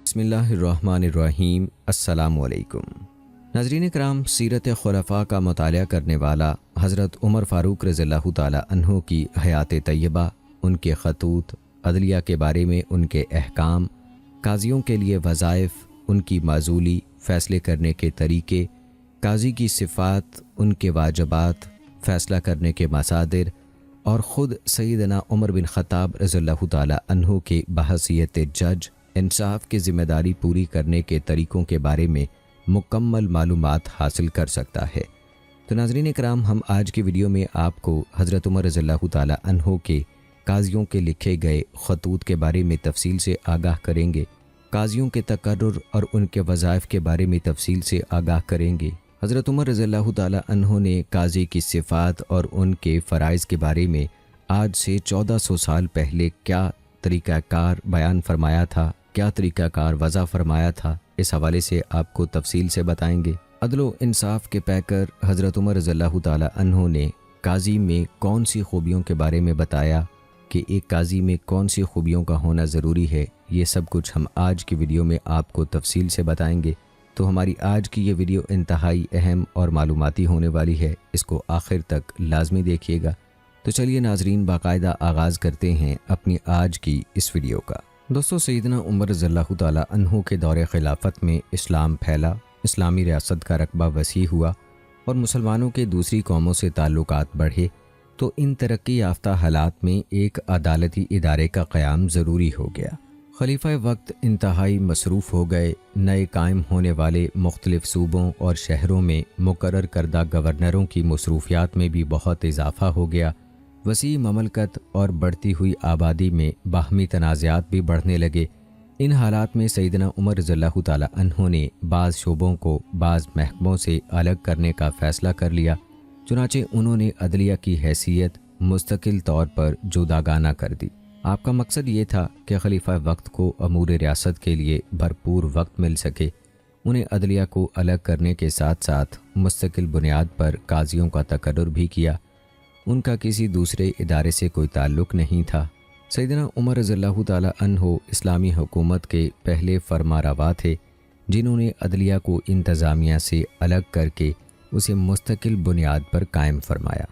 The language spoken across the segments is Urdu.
بسم اللہ الرحمن الرحیم۔ السلام علیکم ناظرین کرام، سیرت خلفاء کا مطالعہ کرنے والا حضرت عمر فاروق رضی اللہ تعالی عنہ کی حیات طیبہ، ان کے خطوط، عدلیہ کے بارے میں ان کے احکام، قاضیوں کے لیے وظائف، ان کی معزولی، فیصلے کرنے کے طریقے، قاضی کی صفات، ان کے واجبات، فیصلہ کرنے کے مصادر اور خود سیدنا عمر بن خطاب رضی اللہ تعالی عنہ کے بحیثیت جج انصاف کی ذمہ داری پوری کرنے کے طریقوں کے بارے میں مکمل معلومات حاصل کر سکتا ہے۔ تو ناظرین کرام، ہم آج کی ویڈیو میں آپ کو حضرت عمر رضی اللہ تعالی عنہ کے قاضیوں کے لکھے گئے خطوط کے بارے میں تفصیل سے آگاہ کریں گے، قاضیوں کے تقرر اور ان کے وظائف کے بارے میں تفصیل سے آگاہ کریں گے۔ حضرت عمر رضی اللہ تعالی عنہ نے قاضی کی صفات اور ان کے فرائض کے بارے میں آج سے 1400 سال پہلے کیا طریقہ کار بیان فرمایا تھا، کیا طریقہ کار وضع فرمایا تھا، اس حوالے سے آپ کو تفصیل سے بتائیں گے۔ عدل و انصاف کے پیکر حضرت عمر رضی اللہ تعالی عنہ نے قاضی میں کون سی خوبیوں کے بارے میں بتایا کہ ایک قاضی میں کون سی خوبیوں کا ہونا ضروری ہے، یہ سب کچھ ہم آج کی ویڈیو میں آپ کو تفصیل سے بتائیں گے۔ تو ہماری آج کی یہ ویڈیو انتہائی اہم اور معلوماتی ہونے والی ہے، اس کو آخر تک لازمی دیکھیے گا۔ تو چلیے ناظرین، باقاعدہ آغاز کرتے ہیں اپنی آج کی اس ویڈیو کا۔ دوستو، سیدنا عمر رضی اللہ تعالی عنہ کے دور خلافت میں اسلام پھیلا، اسلامی ریاست کا رقبہ وسیع ہوا اور مسلمانوں کے دوسری قوموں سے تعلقات بڑھے، تو ان ترقی یافتہ حالات میں ایک عدالتی ادارے کا قیام ضروری ہو گیا۔ خلیفہ وقت انتہائی مصروف ہو گئے، نئے قائم ہونے والے مختلف صوبوں اور شہروں میں مقرر کردہ گورنروں کی مصروفیات میں بھی بہت اضافہ ہو گیا۔ وسیع مملکت اور بڑھتی ہوئی آبادی میں باہمی تنازعات بھی بڑھنے لگے۔ ان حالات میں سیدنا عمر رضی اللہ تعالی عنہ نے بعض شعبوں کو بعض محکموں سے الگ کرنے کا فیصلہ کر لیا، چنانچہ انہوں نے عدلیہ کی حیثیت مستقل طور پر جداگانہ کر دی۔ آپ کا مقصد یہ تھا کہ خلیفہ وقت کو امور ریاست کے لیے بھرپور وقت مل سکے۔ انہیں عدلیہ کو الگ کرنے کے ساتھ ساتھ مستقل بنیاد پر قاضیوں کا تقرر بھی کیا۔ ان کا کسی دوسرے ادارے سے کوئی تعلق نہیں تھا۔ سیدنا عمر رضی اللہ تعالی عنہ اسلامی حکومت کے پہلے فرمانروا تھے، جنہوں نے عدلیہ کو انتظامیہ سے الگ کر کے اسے مستقل بنیاد پر قائم فرمایا۔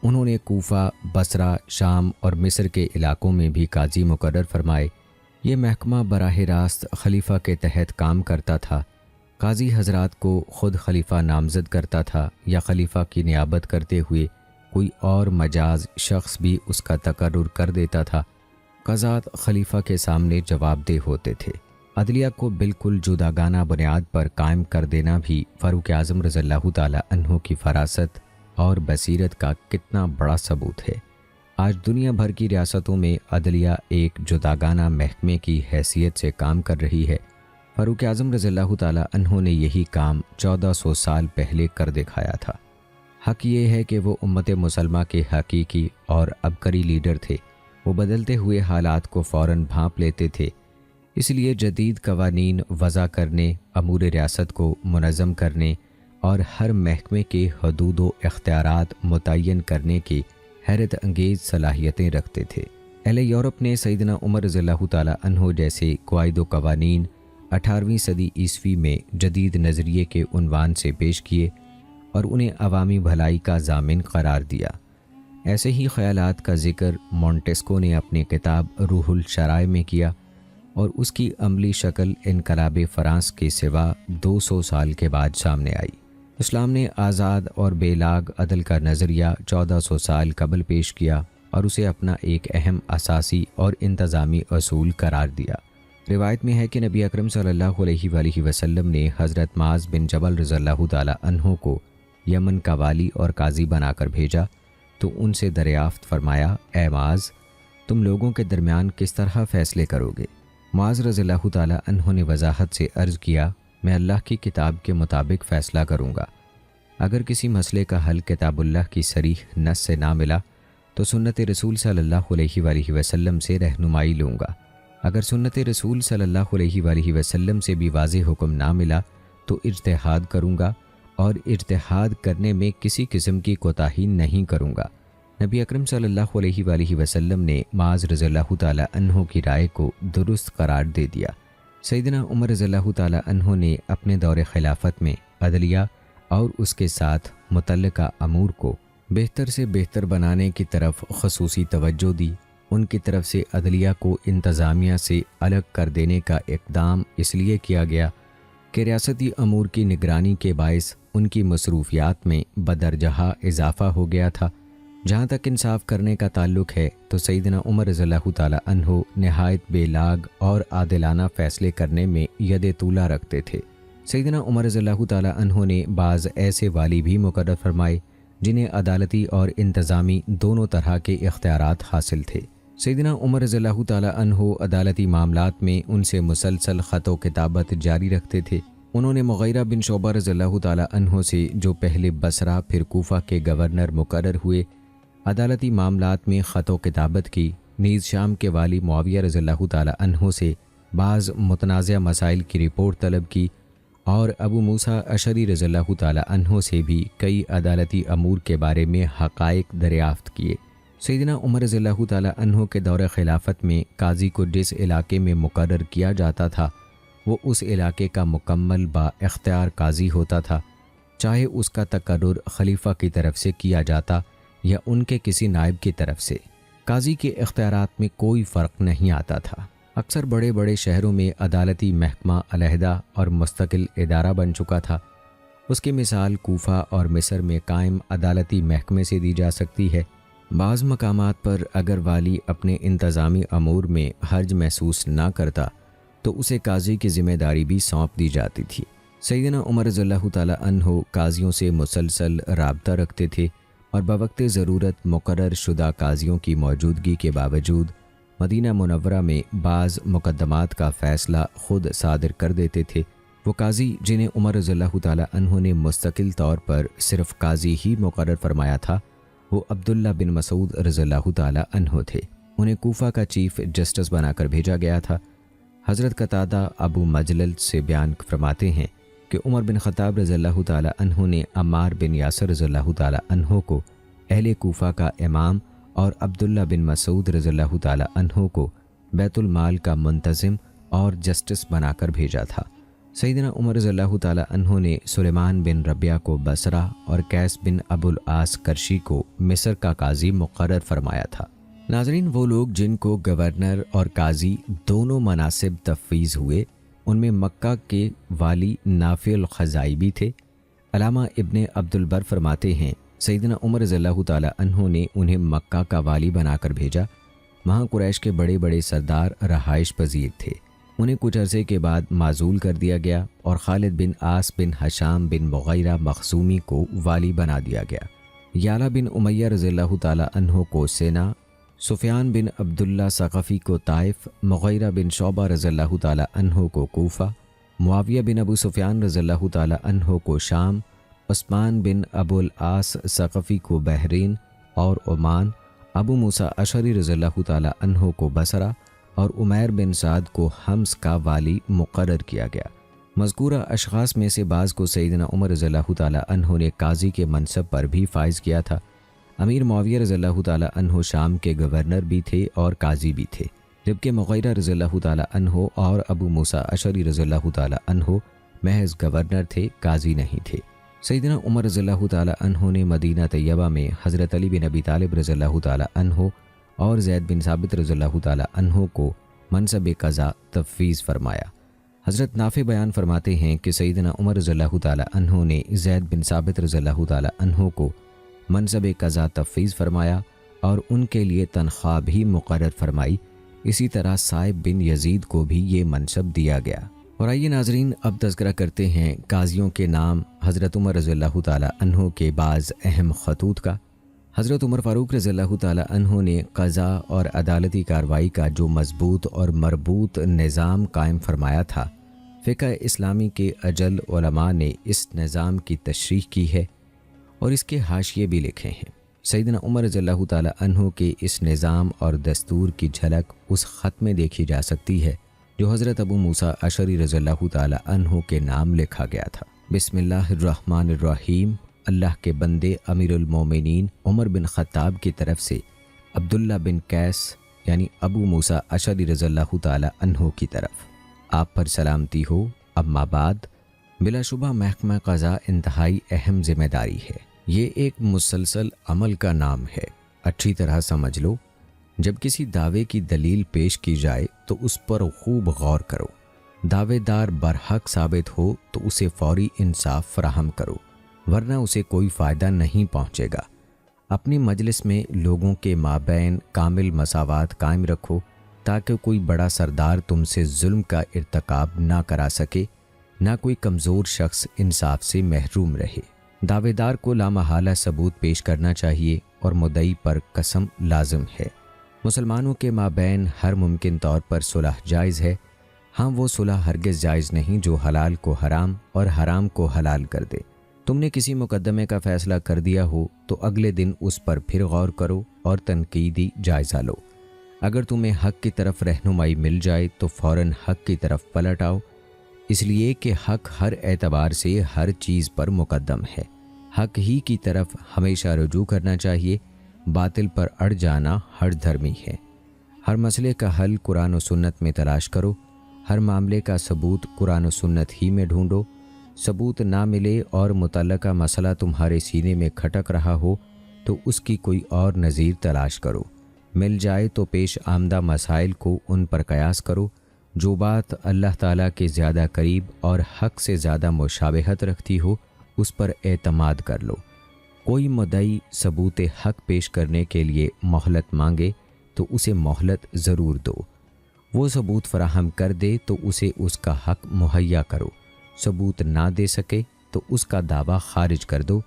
انہوں نے کوفہ، بصرہ، شام اور مصر کے علاقوں میں بھی قاضی مقرر فرمائے۔ یہ محکمہ براہ راست خلیفہ کے تحت کام کرتا تھا۔ قاضی حضرات کو خود خلیفہ نامزد کرتا تھا یا خلیفہ کی نیابت کرتے ہوئے کوئی اور مجاز شخص بھی اس کا تقرر کر دیتا تھا۔ قضات خلیفہ کے سامنے جواب دہ ہوتے تھے۔ عدلیہ کو بالکل جداگانہ بنیاد پر قائم کر دینا بھی فاروق اعظم رضی اللہ تعالی عنہ کی فراست اور بصیرت کا کتنا بڑا ثبوت ہے۔ آج دنیا بھر کی ریاستوں میں عدلیہ ایک جداگانہ محکمے کی حیثیت سے کام کر رہی ہے۔ فاروق اعظم رضی اللہ تعالی عنہ نے یہی کام 1400 سال پہلے کر دکھایا تھا۔ حق یہ ہے کہ وہ امت مسلمہ کے حقیقی اور عبقری لیڈر تھے۔ وہ بدلتے ہوئے حالات کو فوراً بھانپ لیتے تھے، اس لیے جدید قوانین وضع کرنے، امور ریاست کو منظم کرنے اور ہر محکمے کے حدود و اختیارات متعین کرنے کی حیرت انگیز صلاحیتیں رکھتے تھے۔ اہل یورپ نے سیدنا عمر رضی اللہ تعالی عنہ جیسے قواعد و قوانین 18ویں صدی عیسوی میں جدید نظریے کے عنوان سے پیش کیے اور انہیں عوامی بھلائی کا ضامن قرار دیا۔ ایسے ہی خیالات کا ذکر مونٹیسکو نے اپنی کتاب روح الشرائع میں کیا اور اس کی عملی شکل انقلاب فرانس کے سوا 200 سال کے بعد سامنے آئی۔ اسلام نے آزاد اور بے لاگ عدل کا نظریہ 1400 سال قبل پیش کیا اور اسے اپنا ایک اہم اساسی اور انتظامی اصول قرار دیا۔ روایت میں ہے کہ نبی اکرم صلی اللہ علیہ وآلہ وسلم نے حضرت معاذ بن جبل رضی اللہ تعالی عنہ کو یمن کا والی اور قاضی بنا کر بھیجا تو ان سے دریافت فرمایا، اے معاذ، تم لوگوں کے درمیان کس طرح فیصلے کرو گے؟ معاذ رضی اللہ تعالی عنہ نے وضاحت سے عرض کیا، میں اللہ کی کتاب کے مطابق فیصلہ کروں گا۔ اگر کسی مسئلے کا حل کتاب اللہ کی صریح نص سے نہ ملا تو سنت رسول صلی اللہ علیہ وآلہ وسلم سے رہنمائی لوں گا۔ اگر سنت رسول صلی اللہ علیہ وآلہ وسلم سے بھی واضح حکم نہ ملا تو اجتہاد کروں گا اور اجتہاد کرنے میں کسی قسم کی کوتاہی نہیں کروں گا۔ نبی اکرم صلی اللہ علیہ وآلہ وسلم نے معاذ رضی اللہ تعالی عنہ کی رائے کو درست قرار دے دیا۔ سیدنا عمر رضی اللہ تعالیٰ عنہ نے اپنے دور خلافت میں عدلیہ اور اس کے ساتھ متعلقہ امور کو بہتر سے بہتر بنانے کی طرف خصوصی توجہ دی۔ ان کی طرف سے عدلیہ کو انتظامیہ سے الگ کر دینے کا اقدام اس لیے کیا گیا کہ ریاستی امور کی نگرانی کے باعث ان کی مصروفیات میں بدرجہ اضافہ ہو گیا تھا۔ جہاں تک انصاف کرنے کا تعلق ہے تو سیدنا عمر رضی اللہ تعالیٰ عنہ نہایت بے لاگ اور عادلانہ فیصلے کرنے میں ید طولہ رکھتے تھے۔ سیدنا عمر رضی اللہ تعالیٰ عنہ نے بعض ایسے والی بھی مقرر فرمائے جنہیں عدالتی اور انتظامی دونوں طرح کے اختیارات حاصل تھے۔ سیدنا عمر رضی اللہ تعالیٰ عنہ عدالتی معاملات میں ان سے مسلسل خط و کتابت جاری رکھتے تھے۔ انہوں نے مغیرہ بن شعبہ رضی اللہ تعالیٰ عنہ سے، جو پہلے بصرہ پھر کوفہ کے گورنر مقرر ہوئے، عدالتی معاملات میں خط و کتابت کی۔ نیز شام کے والی معاویہ رضی اللہ تعالیٰ عنہ سے بعض متنازع مسائل کی رپورٹ طلب کی، اور ابو موسیٰ اشعری رضی اللہ تعالیٰ عنہ سے بھی کئی عدالتی امور کے بارے میں حقائق دریافت کیے۔ سیدنا عمر رضی اللہ تعالیٰ عنہ کے دور خلافت میں قاضی کو جس علاقے میں مقرر کیا جاتا تھا وہ اس علاقے کا مکمل با اختیار قاضی ہوتا تھا، چاہے اس کا تقرر خلیفہ کی طرف سے کیا جاتا یا ان کے کسی نائب کی طرف سے۔ قاضی کے اختیارات میں کوئی فرق نہیں آتا تھا۔ اکثر بڑے بڑے شہروں میں عدالتی محکمہ علیحدہ اور مستقل ادارہ بن چکا تھا۔ اس کی مثال کوفہ اور مصر میں قائم عدالتی محکمے سے دی جا سکتی ہے۔ بعض مقامات پر اگر والی اپنے انتظامی امور میں حرج محسوس نہ کرتا تو اسے قاضی کی ذمہ داری بھی سونپ دی جاتی تھی۔ سیدنا عمر رضی اللہ تعالیٰ عنہ قاضیوں سے مسلسل رابطہ رکھتے تھے اور بوقت ضرورت مقرر شدہ قاضیوں کی موجودگی کے باوجود مدینہ منورہ میں بعض مقدمات کا فیصلہ خود صادر کر دیتے تھے۔ وہ قاضی جنہیں عمر رضی اللہ تعالیٰ عنہ نے مستقل طور پر صرف قاضی ہی مقرر فرمایا تھا، وہ عبداللہ بن مسعود رضی اللہ تعالیٰ عنہ تھے۔ انہیں کوفہ کا چیف جسٹس بنا کر بھیجا گیا تھا۔ حضرت قتادہ ابو مجلل سے بیان فرماتے ہیں کہ عمر بن خطاب رضی اللہ تعالیٰ عنہ نے عمار بن یاسر رضی اللہ تعالیٰ عنہ کو اہل کوفہ کا امام اور عبداللہ بن مسعود رضی اللہ تعالیٰ عنہ کو بیت المال کا منتظم اور جسٹس بنا کر بھیجا تھا۔ سیدنا عمر رضی اللہ تعالیٰ عنہ نے سلیمان بن ربیعہ کو بصرہ اور قیس بن ابو العاص کرشی کو مصر کا قاضی مقرر فرمایا تھا۔ ناظرین، وہ لوگ جن کو گورنر اور قاضی دونوں مناصب تفویض ہوئے ان میں مکہ کے والی نافع الخزائی بھی تھے۔ علامہ ابن عبد البر فرماتے ہیں سیدنا عمر رضی اللہ تعالیٰ عنہ نے انہیں مکہ کا والی بنا کر بھیجا۔ وہاں قریش کے بڑے بڑے سردار رہائش پذیر تھے۔ انہیں کچھ عرصے کے بعد معزول کر دیا گیا اور خالد بن عاص بن حشام بن مغیرہ مخزومی کو والی بنا دیا گیا۔ یعلا بن امیہ رضی اللہ تعالیٰ عنہ کو سینا، سفیان بن عبداللہ ثقفی کو طائف، مغیرہ بن شعبہ رضی اللہ تعالیٰ عنہ کو کوفہ، معاویہ بن ابو سفیان رضی اللہ تعالیٰ عنہ کو شام، عثمان بن ابو العاص ثقفی کو بحرین اور عمان، ابو موسیٰ اشعری رضی اللہ تعالیٰ عنہ کو بصرہ اور عمیر بن سعد کو حمص کا والی مقرر کیا گیا۔ مذکورہ اشخاص میں سے بعض کو سیدنا عمر رضی اللہ تعالیٰ عنہ نے قاضی کے منصب پر بھی فائز کیا تھا۔ امیر معاویہ رضی اللہ تعالیٰ عنہ شام کے گورنر بھی تھے اور قاضی بھی تھے، جبکہ مغیرہ رضی اللہ تعالیٰ عنہ اور ابو موسیٰ اشعری رضی اللہ تعالیٰ عنہ محض گورنر تھے، قاضی نہیں تھے۔ سیدنا عمر رضی اللہ تعالیٰ عنہ نے مدینہ طیبہ میں حضرت علی بن ابی طالب رضی اللہ تعالیٰ عنہ اور زید بن ثابت رضی اللہ تعالیٰ عنہ کو منصب قضا تفویض فرمایا۔ حضرت نافع بیان فرماتے ہیں کہ سیدنا عمر رضی اللہ تعالیٰ عنہ نے زید بن ثابت رضی اللہ تعالیٰ عنہ کو منصب قضا تفویض فرمایا اور ان کے لیے تنخواہ بھی مقرر فرمائی۔ اسی طرح صائب بن یزید کو بھی یہ منصب دیا گیا۔ اور آئیے ناظرین، اب تذکرہ کرتے ہیں قاضیوں کے نام حضرت عمر رضی اللہ تعالیٰ عنہ کے بعض اہم خطوط کا۔ حضرت عمر فاروق رضی اللہ تعالیٰ عنہ نے قضا اور عدالتی کارروائی کا جو مضبوط اور مربوط نظام قائم فرمایا تھا، فقہ اسلامی کے اجل علماء نے اس نظام کی تشریح کی ہے اور اس کے حاشیے بھی لکھے ہیں۔ سیدنا عمر رضی اللہ تعالیٰ عنہ کے اس نظام اور دستور کی جھلک اس خط میں دیکھی جا سکتی ہے جو حضرت ابو موسیٰ اشعری رضی اللہ تعالیٰ عنہ کے نام لکھا گیا تھا۔ بسم اللہ الرحمن الرحیم، اللہ کے بندے امیر المومنین عمر بن خطاب کی طرف سے عبداللہ بن قیس یعنی ابو موسیٰ اشعری رضی اللہ تعالیٰ عنہ کی طرف۔ آپ پر سلامتی ہو۔ اما بعد، بلا شبہ محکمہ قضا انتہائی اہم ذمہ داری ہے۔ یہ ایک مسلسل عمل کا نام ہے۔ اچھی طرح سمجھ لو، جب کسی دعوے کی دلیل پیش کی جائے تو اس پر خوب غور کرو۔ دعوے دار برحق ثابت ہو تو اسے فوری انصاف فراہم کرو، ورنہ اسے کوئی فائدہ نہیں پہنچے گا۔ اپنی مجلس میں لوگوں کے مابین کامل مساوات قائم رکھو تاکہ کوئی بڑا سردار تم سے ظلم کا ارتکاب نہ کرا سکے، نہ کوئی کمزور شخص انصاف سے محروم رہے۔ دعوے دار کو لامحالہ ثبوت پیش کرنا چاہیے اور مدعی پر قسم لازم ہے۔ مسلمانوں کے مابین ہر ممکن طور پر صلح جائز ہے، ہاں وہ صلح ہرگز جائز نہیں جو حلال کو حرام اور حرام کو حلال کر دے۔ تم نے کسی مقدمے کا فیصلہ کر دیا ہو تو اگلے دن اس پر پھر غور کرو اور تنقیدی جائزہ لو۔ اگر تمہیں حق کی طرف رہنمائی مل جائے تو فوراً حق کی طرف پلٹ آؤ، اس لیے کہ حق ہر اعتبار سے ہر چیز پر مقدم ہے۔ حق ہی کی طرف ہمیشہ رجوع کرنا چاہیے، باطل پر اڑ جانا ہٹ دھرمی ہے۔ ہر مسئلے کا حل قرآن و سنت میں تلاش کرو، ہر معاملے کا ثبوت قرآن و سنت ہی میں ڈھونڈو۔ ثبوت نہ ملے اور متعلقہ مسئلہ تمہارے سینے میں کھٹک رہا ہو تو اس کی کوئی اور نظیر تلاش کرو۔ مل جائے تو پیش آمدہ مسائل کو ان پر قیاس کرو۔ جو بات اللہ تعالیٰ کے زیادہ قریب اور حق سے زیادہ مشابہت رکھتی ہو اس پر اعتماد کر لو۔ کوئی مدعی ثبوت حق پیش کرنے کے لیے مہلت مانگے تو اسے مہلت ضرور دو۔ وہ ثبوت فراہم کر دے تو اسے اس کا حق مہیا کرو۔ ثبوت نہ دے سکے تو اس کا دعویٰ خارج کر دو۔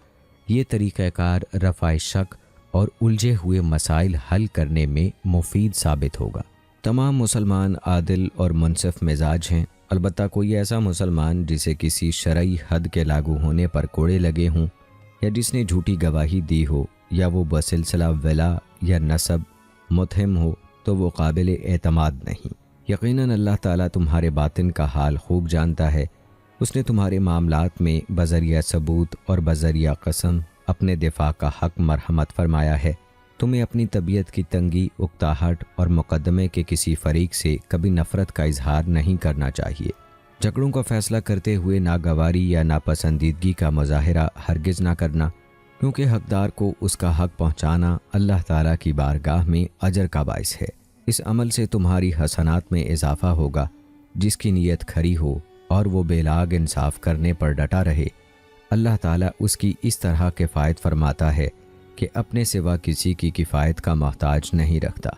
یہ طریقہ کار رفع شک اور الجھے ہوئے مسائل حل کرنے میں مفید ثابت ہوگا۔ تمام مسلمان عادل اور منصف مزاج ہیں، البتہ کوئی ایسا مسلمان جسے کسی شرعی حد کے لاگو ہونے پر کوڑے لگے ہوں، یا جس نے جھوٹی گواہی دی ہو، یا وہ بسلسلہ ولا یا نسب متہم ہو، تو وہ قابل اعتماد نہیں۔ یقیناً اللہ تعالیٰ تمہارے باطن کا حال خوب جانتا ہے۔ اس نے تمہارے معاملات میں بذریعہ ثبوت اور بذریعہ قسم اپنے دفاع کا حق مرحمت فرمایا ہے۔ تمہیں اپنی طبیعت کی تنگی، اکتاہٹ اور مقدمے کے کسی فریق سے کبھی نفرت کا اظہار نہیں کرنا چاہیے۔ جھگڑوں کا فیصلہ کرتے ہوئے ناگواری یا ناپسندیدگی کا مظاہرہ ہرگز نہ کرنا، کیونکہ حقدار کو اس کا حق پہنچانا اللہ تعالیٰ کی بارگاہ میں اجر کا باعث ہے۔ اس عمل سے تمہاری حسنات میں اضافہ ہوگا۔ جس کی نیت کھری ہو اور وہ بے لاگ انصاف کرنے پر ڈٹا رہے، اللہ تعالیٰ اس کی اس طرح کفایت فرماتا ہے کہ اپنے سوا کسی کی کفایت کا محتاج نہیں رکھتا۔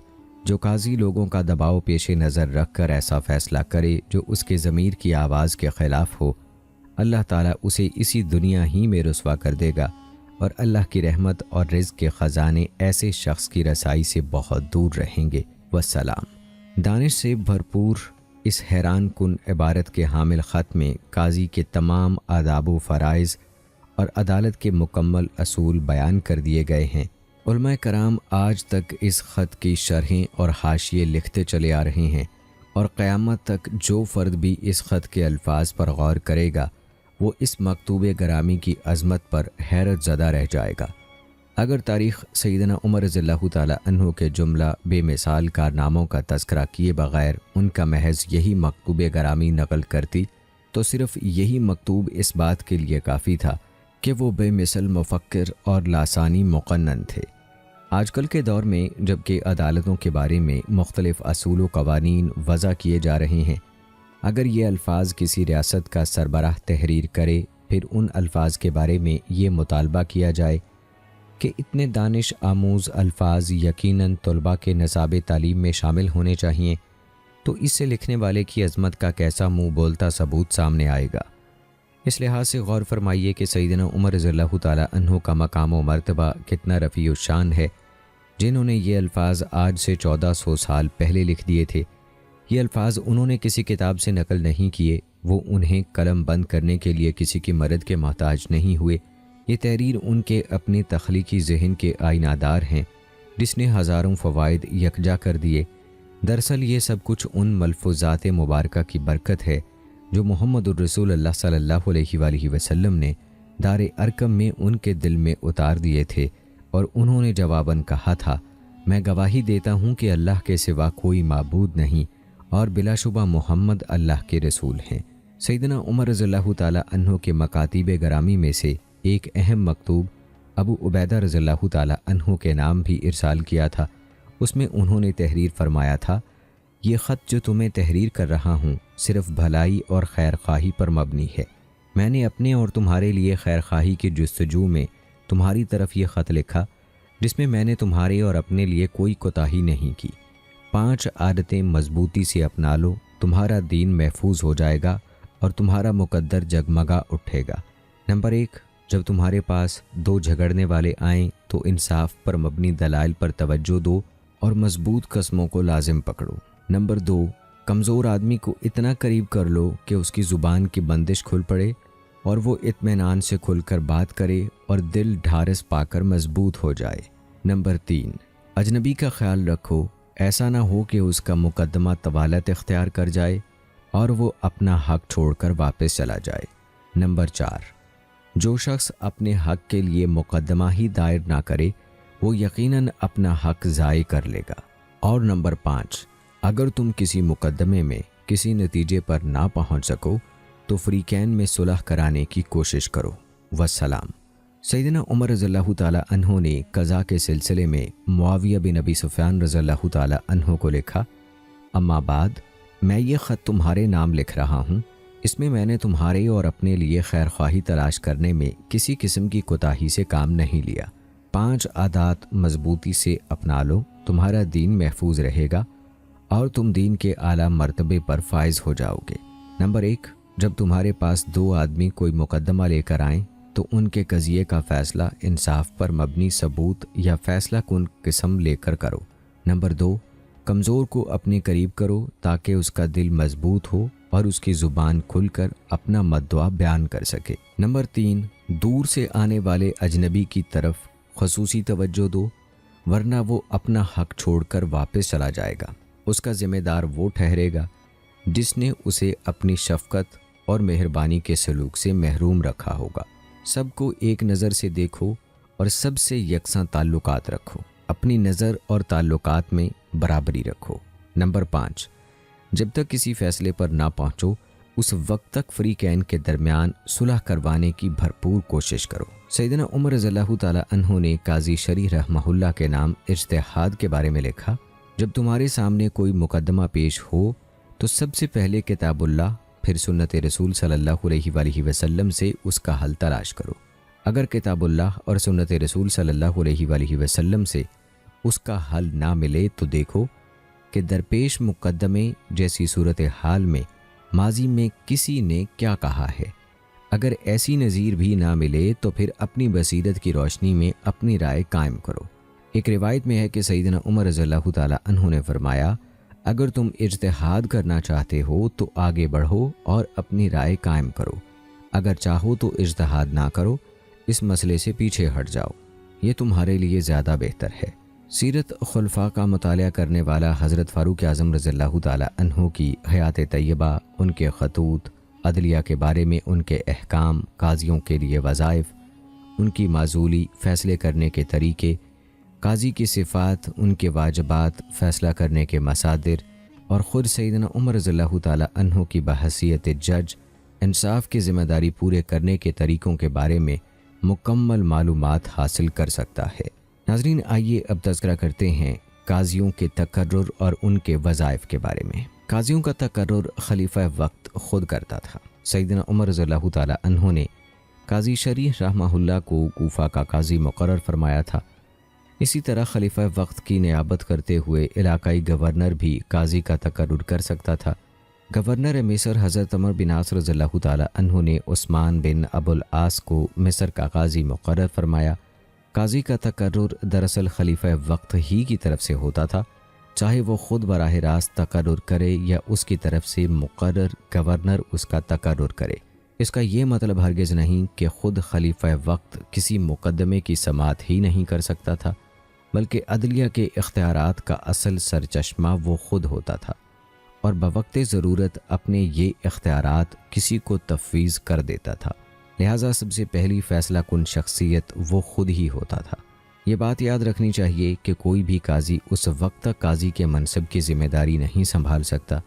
جو قاضی لوگوں کا دباؤ پیش نظر رکھ کر ایسا فیصلہ کرے جو اس کے ضمیر کی آواز کے خلاف ہو، اللہ تعالیٰ اسے اسی دنیا ہی میں رسوا کر دے گا، اور اللہ کی رحمت اور رزق کے خزانے ایسے شخص کی رسائی سے بہت دور رہیں گے۔ والسلام۔ دانش سے بھرپور اس حیران کن عبارت کے حامل خط میں قاضی کے تمام آداب و فرائض اور عدالت کے مکمل اصول بیان کر دیے گئے ہیں۔ علماء کرام آج تک اس خط کی شرحیں اور حاشیے لکھتے چلے آ رہے ہیں، اور قیامت تک جو فرد بھی اس خط کے الفاظ پر غور کرے گا وہ اس مکتوب گرامی کی عظمت پر حیرت زدہ رہ جائے گا۔ اگر تاریخ سیدنا عمر رضی اللہ تعالیٰ عنہ کے جملہ بے مثال کارناموں کا تذکرہ کیے بغیر ان کا محض یہی مکتوب گرامی نقل کرتی تو صرف یہی مکتوب اس بات کے لیے کافی تھا کہ وہ بے مثل مفکر اور لاسانی مقنن تھے۔ آج کل کے دور میں جب کہ عدالتوں کے بارے میں مختلف اصول و قوانین وضع کیے جا رہے ہیں، اگر یہ الفاظ کسی ریاست کا سربراہ تحریر کرے، پھر ان الفاظ کے بارے میں یہ مطالبہ کیا جائے کہ اتنے دانش آموز الفاظ یقیناً طلباء کے نصاب تعلیم میں شامل ہونے چاہیے، تو اس سے لکھنے والے کی عظمت کا کیسا منہ بولتا ثبوت سامنے آئے گا۔ اس لحاظ سے غور فرمائیے کہ سیدنا عمر رضی اللہ تعالیٰ عنہ کا مقام و مرتبہ کتنا رفیع الشان ہے، جنہوں نے یہ الفاظ آج سے 1400 سال پہلے لکھ دیے تھے۔ یہ الفاظ انہوں نے کسی کتاب سے نقل نہیں کیے، وہ انہیں قلم بند کرنے کے لیے کسی کی مدد کے محتاج نہیں ہوئے۔ یہ تحریر ان کے اپنے تخلیقی ذہن کے آئینہ دار ہیں، جس نے ہزاروں فوائد یکجا کر دیے۔ دراصل یہ سب کچھ ان ملفوظات مبارکہ کی برکت ہے جو محمد الرسول اللہ صلی اللہ علیہ وآلہ وسلم نے دار ارقم میں ان کے دل میں اتار دیے تھے، اور انہوں نے جواباً کہا تھا، میں گواہی دیتا ہوں کہ اللہ کے سوا کوئی معبود نہیں، اور بلا شبہ محمد اللہ کے رسول ہیں۔ سیدنا عمر رضی اللہ تعالیٰ عنہ کے مکاتیب گرامی میں سے ایک اہم مکتوب ابو عبیدہ رضی اللہ تعالیٰ عنہ کے نام بھی ارسال کیا تھا۔ اس میں انہوں نے تحریر فرمایا تھا، یہ خط جو تمہیں تحریر کر رہا ہوں صرف بھلائی اور خیر خواہی پر مبنی ہے۔ میں نے اپنے اور تمہارے لیے خیر خواہی کی جستجو میں تمہاری طرف یہ خط لکھا، جس میں نے تمہارے اور اپنے لیے کوئی کوتاہی نہیں کی۔ 5 عادتیں مضبوطی سے اپنا لو، تمہارا دین محفوظ ہو جائے گا اور تمہارا مقدر جگمگا اٹھے گا۔ نمبر 1، جب تمہارے پاس 2 جھگڑنے والے آئیں تو انصاف پر مبنی دلائل پر توجہ دو اور مضبوط قسموں کو لازم پکڑو۔ نمبر 2، کمزور آدمی کو اتنا قریب کر لو کہ اس کی زبان کی بندش کھل پڑے اور وہ اطمینان سے کھل کر بات کرے اور دل ڈھارس پا کر مضبوط ہو جائے۔ نمبر 3، اجنبی کا خیال رکھو، ایسا نہ ہو کہ اس کا مقدمہ طوالت اختیار کر جائے اور وہ اپنا حق چھوڑ کر واپس چلا جائے۔ نمبر 4، جو شخص اپنے حق کے لیے مقدمہ ہی دائر نہ کرے وہ یقیناً اپنا حق ضائع کر لے گا۔ اور نمبر 5، اگر تم کسی مقدمے میں کسی نتیجے پر نہ پہنچ سکو تو فریقین میں صلح کرانے کی کوشش کرو۔ والسلام۔ سیدنا عمر رضی اللہ تعالیٰ عنہ نے قضا کے سلسلے میں معاویہ بن ابی سفیان رضی اللہ تعالیٰ عنہ کو لکھا، اما بعد، میں یہ خط تمہارے نام لکھ رہا ہوں، اس میں نے تمہارے اور اپنے لیے خیر خواہی تلاش کرنے میں کسی قسم کی کوتاہی سے کام نہیں لیا۔ 5 عادات مضبوطی سے اپنا لو، تمہارا دین محفوظ رہے گا اور تم دین کے اعلیٰ مرتبے پر فائز ہو جاؤ گے۔ نمبر 1، جب تمہارے پاس 2 آدمی کوئی مقدمہ لے کر آئیں تو ان کے قضیے کا فیصلہ انصاف پر مبنی ثبوت یا فیصلہ کن قسم لے کر کرو۔ نمبر 2، کمزور کو اپنے قریب کرو تاکہ اس کا دل مضبوط ہو اور اس کی زبان کھل کر اپنا مدعا بیان کر سکے۔ نمبر 3، دور سے آنے والے اجنبی کی طرف خصوصی توجہ دو، ورنہ وہ اپنا حق چھوڑ کر واپس چلا جائے گا۔ اس کا ذمہ دار وہ ٹھہرے گا جس نے اسے اپنی شفقت اور مہربانی کے سلوک سے محروم رکھا ہوگا۔ سب کو ایک نظر سے دیکھو اور سب سے یکساں تعلقات رکھو، اپنی نظر اور تعلقات میں برابری رکھو۔ نمبر 5، جب تک کسی فیصلے پر نہ پہنچو اس وقت تک فریقین کے درمیان صلح کروانے کی بھرپور کوشش کرو۔ سیدنا عمر رضی اللہ تعالیٰ عنہ نے قاضی شریح رحمہ اللہ کے نام اجتہاد کے بارے میں لکھا، جب تمہارے سامنے کوئی مقدمہ پیش ہو تو سب سے پہلے کتاب اللہ پھر سنت رسول صلی اللہ علیہ وآلہ وسلم سے اس کا حل تلاش کرو۔ اگر کتاب اللہ اور سنت رسول صلی اللہ علیہ وآلہ وسلم سے اس کا حل نہ ملے تو دیکھو کہ درپیش مقدمے جیسی صورتحال میں ماضی میں کسی نے کیا کہا ہے۔ اگر ایسی نظیر بھی نہ ملے تو پھر اپنی بصیرت کی روشنی میں اپنی رائے قائم کرو۔ ایک روایت میں ہے کہ سیدنا عمر رضی اللہ تعالیٰ عنہ نے فرمایا، اگر تم اجتہاد کرنا چاہتے ہو تو آگے بڑھو اور اپنی رائے قائم کرو، اگر چاہو تو اجتہاد نہ کرو، اس مسئلے سے پیچھے ہٹ جاؤ، یہ تمہارے لیے زیادہ بہتر ہے۔ سیرت خلفاء کا مطالعہ کرنے والا حضرت فاروق اعظم رضی اللہ تعالیٰ عنہ کی حیات طیبہ، ان کے خطوط، عدلیہ کے بارے میں ان کے احکام، قاضیوں کے لیے وظائف، ان کی معزولی، فیصلے کرنے کے طریقے، قاضی کی صفات، ان کے واجبات، فیصلہ کرنے کے مصادر اور خود سیدنا عمر رضی اللہ تعالیٰ عنہ کی بحیثیت جج انصاف کی ذمہ داری پورے کرنے کے طریقوں کے بارے میں مکمل معلومات حاصل کر سکتا ہے۔ ناظرین، آئیے اب تذکرہ کرتے ہیں قاضیوں کے تقرر اور ان کے وظائف کے بارے میں۔ قاضیوں کا تقرر خلیفہ وقت خود کرتا تھا۔ سیدنا عمر رضی اللہ تعالیٰ عنہ نے قاضی شریح رحمہ اللہ کو کوفہ کا قاضی مقرر فرمایا تھا۔ اسی طرح خلیفہ وقت کی نیابت کرتے ہوئے علاقائی گورنر بھی قاضی کا تقرر کر سکتا تھا۔ گورنر مصر حضرت عمر بن عاص رضی اللہ تعالیٰ عنہ نے عثمان بن ابو العاص کو مصر کا قاضی مقرر فرمایا۔ قاضی کا تقرر دراصل خلیفہ وقت ہی کی طرف سے ہوتا تھا، چاہے وہ خود براہ راست تقرر کرے یا اس کی طرف سے مقرر گورنر اس کا تقرر کرے۔ اس کا یہ مطلب ہرگز نہیں کہ خود خلیفہ وقت کسی مقدمے کی سماعت ہی نہیں کر سکتا تھا، بلکہ عدلیہ کے اختیارات کا اصل سرچشمہ وہ خود ہوتا تھا اور بوقت ضرورت اپنے یہ اختیارات کسی کو تفویض کر دیتا تھا۔ لہٰذا سب سے پہلی فیصلہ کن شخصیت وہ خود ہی ہوتا تھا۔ یہ بات یاد رکھنی چاہیے کہ کوئی بھی قاضی اس وقت تک قاضی کے منصب کی ذمہ داری نہیں سنبھال سکتا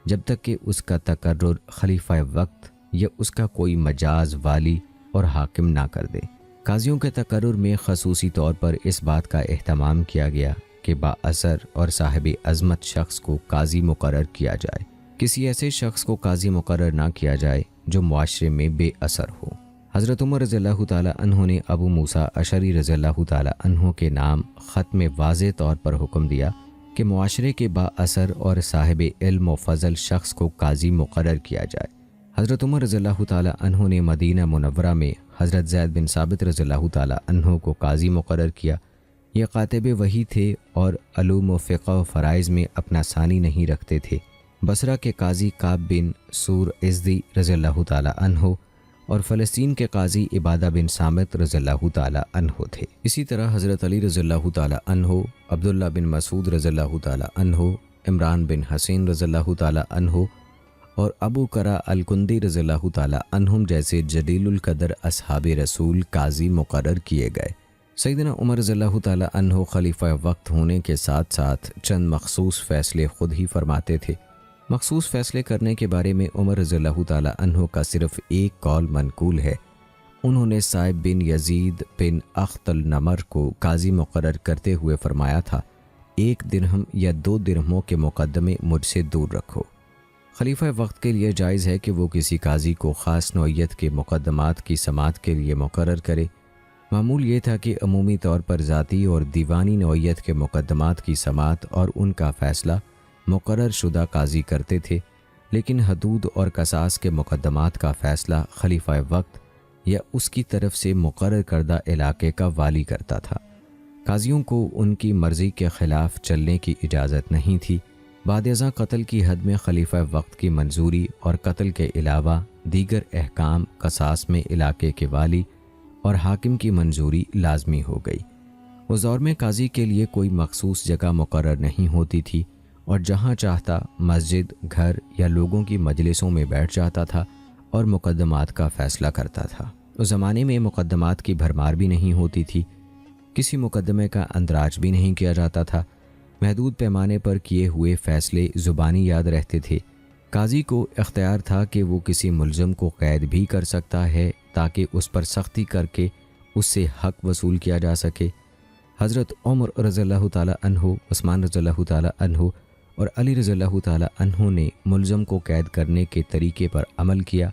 جب تک کہ اس کا تقرر خلیفہ وقت یا اس کا کوئی مجاز والی اور حاکم نہ کر دے۔ قاضیوں کے تقرر میں خصوصی طور پر اس بات کا اہتمام کیا گیا کہ با اثر اور صاحب عظمت شخص کو قاضی مقرر کیا جائے۔ کسی ایسے شخص کو قاضی مقرر نہ کیا جائے جو معاشرے میں بے اثر ہو۔ حضرت عمر رضی اللہ تعالیٰ عنہ نے ابو موسیٰ اشعری رضی اللہ تعالیٰ عنہ کے نام خط میں واضح طور پر حکم دیا کہ معاشرے کے با اثر اور صاحب علم و فضل شخص کو قاضی مقرر کیا جائے۔ حضرت عمر رضی اللہ تعالیٰ عنہ نے مدینہ منورہ میں حضرت زید بن ثابت رضی اللہ تعالیٰ عنہ کو قاضی مقرر کیا۔ یہ کاتب وحی تھے اور علوم و فقہ و فرائض میں اپنا ثانی نہیں رکھتے تھے۔ بصرہ کے قاضی کعب بن سور ازدی رضی اللہ تعالیٰ عنہ اور فلسطین کے قاضی عبادہ بن صامت رضی اللہ تعالیٰ عنہ تھے۔ اسی طرح حضرت علی رضی اللہ تعالیٰ عنہ، عبداللہ بن مسعود رضی اللہ تعالیٰ عنہ، عمران بن حسین رضی اللہ تعالیٰ عنہ اور ابو کرا الکندی رضی اللہ تعالیٰ عنہم جیسے جلیل القدر اصحاب رسول قاضی مقرر کیے گئے۔ سیدنا عمر رضی اللہ تعالیٰ عنہ خلیفہ وقت ہونے کے ساتھ ساتھ چند مخصوص فیصلے خود ہی فرماتے تھے۔ مخصوص فیصلے کرنے کے بارے میں عمر رضی اللہ تعالیٰ عنہ کا صرف ایک قول منقول ہے۔ انہوں نے صائب بن یزید بن اخت النمر کو قاضی مقرر کرتے ہوئے فرمایا تھا، 1 درہم یا 2 درہموں کے مقدمے مجھ سے دور رکھو۔ خلیفہ وقت کے لیے جائز ہے کہ وہ کسی قاضی کو خاص نوعیت کے مقدمات کی سماعت کے لیے مقرر کرے۔ معمول یہ تھا کہ عمومی طور پر ذاتی اور دیوانی نوعیت کے مقدمات کی سماعت اور ان کا فیصلہ مقرر شدہ قاضی کرتے تھے، لیکن حدود اور قصاص کے مقدمات کا فیصلہ خلیفہ وقت یا اس کی طرف سے مقرر کردہ علاقے کا والی کرتا تھا۔ قاضیوں کو ان کی مرضی کے خلاف چلنے کی اجازت نہیں تھی۔ بعد ازاں قتل کی حد میں خلیفہ وقت کی منظوری اور قتل کے علاوہ دیگر احکام قصاص میں علاقے کے والی اور حاکم کی منظوری لازمی ہو گئی۔ اس دور میں قاضی کے لیے کوئی مخصوص جگہ مقرر نہیں ہوتی تھی اور جہاں چاہتا مسجد، گھر یا لوگوں کی مجلسوں میں بیٹھ جاتا تھا اور مقدمات کا فیصلہ کرتا تھا۔ اس زمانے میں مقدمات کی بھرمار بھی نہیں ہوتی تھی، کسی مقدمے کا اندراج بھی نہیں کیا جاتا تھا، محدود پیمانے پر کیے ہوئے فیصلے زبانی یاد رہتے تھے۔ قاضی کو اختیار تھا کہ وہ کسی ملزم کو قید بھی کر سکتا ہے تاکہ اس پر سختی کر کے اس سے حق وصول کیا جا سکے۔ حضرت عمر رضی اللہ تعالیٰ عنہ، عثمان رضی اللہ تعالیٰ عنہ اور علی رضی اللہ تعالیٰ عنہ نے ملزم کو قید کرنے کے طریقے پر عمل کیا۔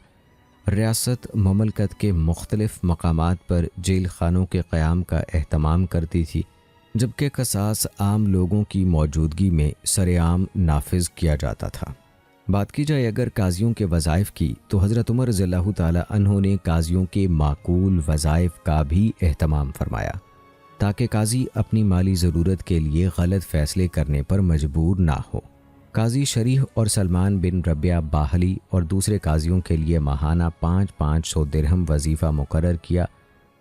ریاست مملکت کے مختلف مقامات پر جیل خانوں کے قیام کا اہتمام کرتی تھی، جبکہ قصاص عام لوگوں کی موجودگی میں سرعام نافذ کیا جاتا تھا۔ بات کی جائے اگر قاضیوں کے وظائف کی، تو حضرت عمر رضی اللہ تعالیٰ عنہ نے قاضیوں کے معقول وظائف کا بھی اہتمام فرمایا تاکہ قاضی اپنی مالی ضرورت کے لیے غلط فیصلے کرنے پر مجبور نہ ہو۔ قاضی شریح اور سلمان بن ربیہ باہلی اور دوسرے قاضیوں کے لیے ماہانہ 500 درہم وظیفہ مقرر کیا۔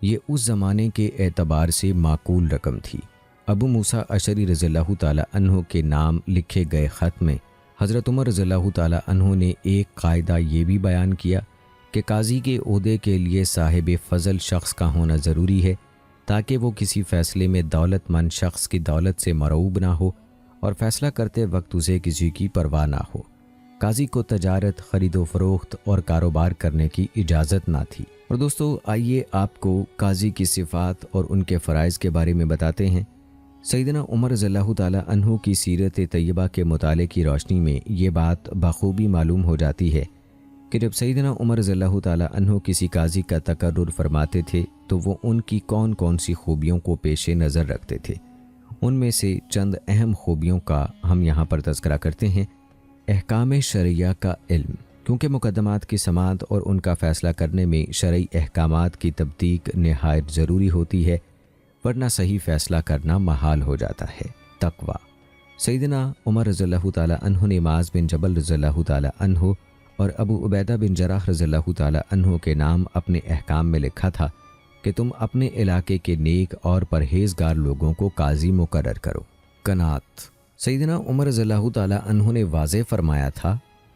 یہ اس زمانے کے اعتبار سے معقول رقم تھی۔ ابو موسیٰ اشعری رضی اللہ تعالیٰ عنہ کے نام لکھے گئے خط میں حضرت عمر رضی اللہ تعالیٰ عنہ نے ایک قاعدہ یہ بھی بیان کیا کہ قاضی کے عہدے کے لیے صاحب فضل شخص کا ہونا ضروری ہے تاکہ وہ کسی فیصلے میں دولت مند شخص کی دولت سے مرعوب نہ ہو اور فیصلہ کرتے وقت اسے کسی کی پرواہ نہ ہو۔ قاضی کو تجارت، خرید و فروخت اور کاروبار کرنے کی اجازت نہ تھی۔ اور دوستو، آئیے آپ کو قاضی کی صفات اور ان کے فرائض کے بارے میں بتاتے ہیں۔ سیدنا عمر رضی اللہ تعالیٰ عنہ کی سیرت طیبہ کے مطالعے کی روشنی میں یہ بات بخوبی معلوم ہو جاتی ہے کہ جب سیدنا عمر رضی اللہ تعالیٰ عنہ کسی قاضی کا تقرر فرماتے تھے تو وہ ان کی کون سی خوبیوں کو پیش نظر رکھتے تھے۔ ان میں سے چند اہم خوبیوں کا ہم یہاں پر تذکرہ کرتے ہیں۔ احکام شرعیہ کا علم، کیونکہ مقدمات کی سماعت اور ان کا فیصلہ کرنے میں شرعی احکامات کی تطبیق نہایت ضروری ہوتی ہے، ورنہ صحیح فیصلہ کرنا محال ہو جاتا ہے۔ تقوی، سیدنا عمر رضی اللہ تعالیٰ عنہ نے معاذ بن جبل رضی اللہ تعالیٰ عنہ اور ابو عبیدہ بن جراح رضی اللہ تعالیٰ عنہ کے نام اپنے احکام میں لکھا تھا کہ تم اپنے علاقے کے نیک اور پرہیزگار لوگوں کو قاضی مقرر کرو۔ قناعت، سیدنا عمر رضی اللہ تعالیٰ عنہ نے واضح فرمایا تھا،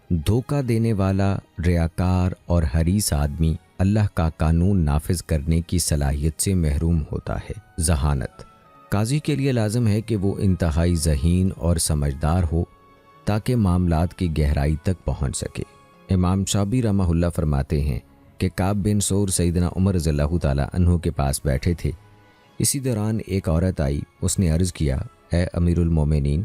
دھوکہ دینے والا، ریاکار اور حریص آدمی اللہ کا قانون نافذ کرنے کی صلاحیت سے محروم ہوتا ہے۔ ذہانت، قاضی کے لیے لازم ہے کہ وہ انتہائی ذہین اور سمجھدار ہو۔ تاکہ معاملات کی گہرائی تک پہنچ سکے۔ امام شابی رحمہ اللہ فرماتے ہیں کہ کعب بن سور سیدنا عمر رضی اللہ تعالیٰ عنہ کے پاس بیٹھے تھے۔ اسی دوران ایک عورت آئی، اس نے عرض کیا، اے امیر المومنین،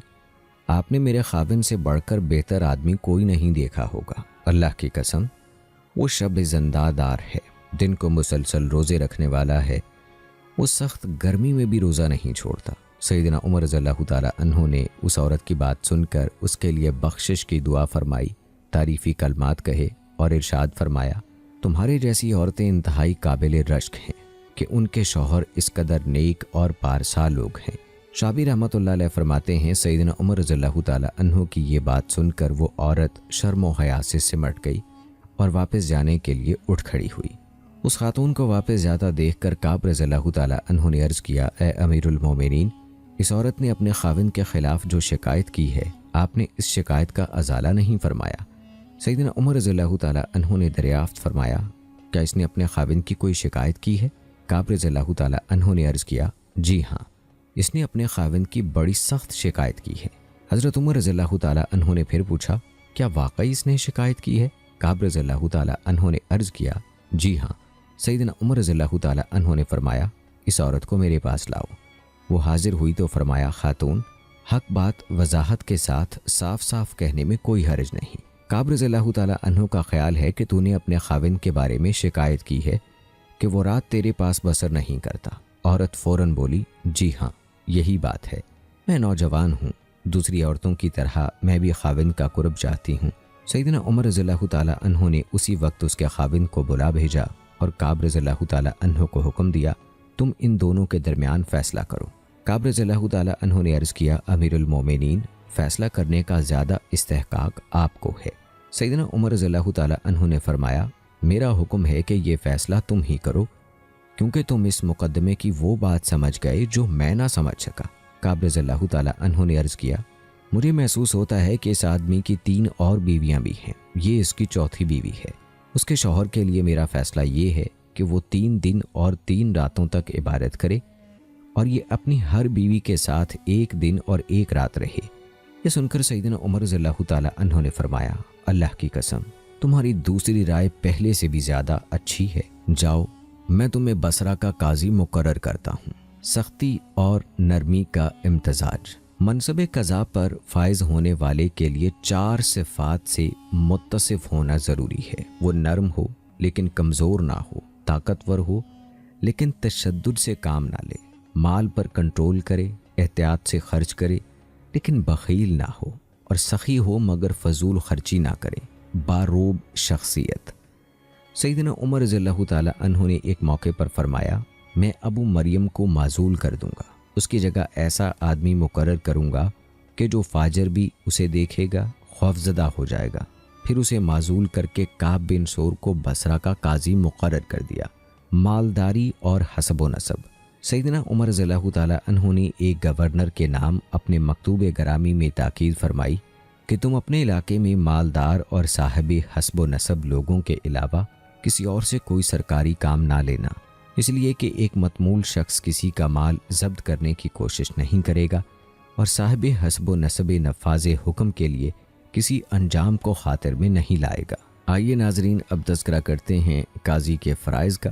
آپ نے میرے خاوند سے بڑھ کر بہتر آدمی کوئی نہیں دیکھا ہوگا۔ اللہ کی قسم، وہ شب زندہ دار ہے، دن کو مسلسل روزے رکھنے والا ہے، وہ سخت گرمی میں بھی روزہ نہیں چھوڑتا۔ سیدنا عمر رضی اللہ تعالیٰ عنہ نے اس عورت کی بات سن کر اس کے لیے بخشش کی دعا فرمائی، تعریفی کلمات کہے اور ارشاد فرمایا، تمہارے جیسی عورتیں انتہائی قابل رشک ہیں کہ ان کے شوہر اس قدر نیک اور پارسا لوگ ہیں۔ شابی رحمۃ اللہ علیہ فرماتے ہیں سیدنا عمر رضی اللہ تعالیٰ عنہ کی یہ بات سن کر وہ عورت شرم و حیا سے سمٹ گئی اور واپس جانے کے لیے اٹھ کھڑی ہوئی۔ اس خاتون کو واپس جاتا دیکھ کر کعب رضی اللہ تعالیٰ عنہ نے عرض کیا، اے امیر المومنین، اس عورت نے اپنے خاوند کے خلاف جو شکایت کی ہے، آپ نے اس شکایت کا ازالہ نہیں فرمایا۔ سیدنا عمر رضی اللہ تعالیٰ عنہ نے دریافت فرمایا، کیا اس نے اپنے خاوند کی کوئی شکایت کی ہے؟ کعب رضی اللہ تعالیٰ عنہ نے عرض کیا، جی ہاں، اس نے اپنے خاوند کی بڑی سخت شکایت کی ہے۔ حضرت عمر رضی اللہ تعالیٰ عنہ نے پھر پوچھا، کیا واقعی اس نے شکایت کی ہے؟ کعب رضی اللہ تعالیٰ عنہ نے عرض کیا، جی ہاں۔ سیدنا عمر رضی اللہ تعالیٰ عنہ نے فرمایا، اس عورت کو میرے پاس لاؤ۔ وہ حاضر ہوئی تو فرمایا، خاتون، حق بات وضاحت کے ساتھ صاف صاف کہنے میں کوئی حرج نہیں۔ کعب رضی اللہ تعالیٰ عنہ کا خیال ہے کہ تو نے اپنے خاوند کے بارے میں شکایت کی ہے کہ وہ رات تیرے پاس بسر نہیں کرتا۔ عورت فوراً بولی، جی ہاں، یہی بات ہے، میں نوجوان ہوں، دوسری عورتوں کی طرح میں بھی خاوند کا قرب چاہتی ہوں۔ سیدنا عمر رضی اللہ تعالیٰ عنہ نے اسی وقت اس کے خاوند کو بلا بھیجا اور کعب رضی اللہ تعالیٰ عنہ کو حکم دیا، تم ان دونوں کے درمیان فیصلہ کرو۔ کعب رضی اللہ تعالیٰ عنہ نے عرض کیا، امیر المومنین، فیصلہ کرنے کا زیادہ استحقاق آپ کو ہے۔ سیدنا عمر رضی اللہ تعالیٰ عنہ نے فرمایا، میرا حکم ہے کہ یہ فیصلہ تم ہی کرو، کیونکہ تم اس مقدمے کی وہ بات سمجھ گئے جو میں نہ سمجھ سکا۔ کعب رضی اللہ تعالیٰ عنہ نے عرض کیا، مجھے محسوس ہوتا ہے کہ اس آدمی کی 3 اور بیویاں بھی ہیں، یہ اس کی چوتھی بیوی ہے۔ اس کے شوہر کے لیے میرا فیصلہ یہ ہے کہ وہ 3 دن اور 3 راتوں تک عبادت کرے اور یہ اپنی ہر بیوی کے ساتھ 1 دن اور 1 رات رہے۔ یہ سن کر سیدنا عمر رضی اللہ تعالیٰ عنہ نے فرمایا، اللہ کی قسم، تمہاری دوسری رائے پہلے سے بھی زیادہ اچھی ہے، جاؤ، میں تمہیں بصرہ کا قاضی مقرر کرتا ہوں۔ سختی اور نرمی کا امتزاج۔ منصب قضا پر فائز ہونے والے کے لیے 4 صفات سے متصف ہونا ضروری ہے۔ وہ نرم ہو لیکن کمزور نہ ہو، طاقتور ہو لیکن تشدد سے کام نہ لے، مال پر کنٹرول کرے، احتیاط سے خرچ کرے لیکن بخیل نہ ہو، اور سخی ہو مگر فضول خرچی نہ کرے، باروب شخصیت۔ سیدنا عمر رضی اللہ تعالیٰ عنہ نے ایک موقع پر فرمایا، میں ابو مریم کو معزول کر دوں گا، اس کی جگہ ایسا آدمی مقرر کروں گا کہ جو فاجر بھی اسے دیکھے گا خوفزدہ ہو جائے گا۔ پھر اسے معزول کر کے کعب بن سور کو بصرہ کا قاضی مقرر کر دیا۔ مالداری اور حسب و نسب۔ سیدنا عمر رضی اللہ تعالیٰ عنہ نے ایک گورنر کے نام اپنے مکتوب گرامی میں تاکید فرمائی کہ تم اپنے علاقے میں مالدار اور صاحب حسب و نسب لوگوں کے علاوہ کسی اور سے کوئی سرکاری کام نہ لینا، اس لیے کہ ایک متمول شخص کسی کا مال ضبط کرنے کی کوشش نہیں کرے گا اور صاحب حسب و نسب نفاذ حکم کے لیے کسی انجام کو خاطر میں نہیں لائے گا۔ آئیے ناظرین، اب تذکرہ کرتے ہیں قاضی کے فرائض کا۔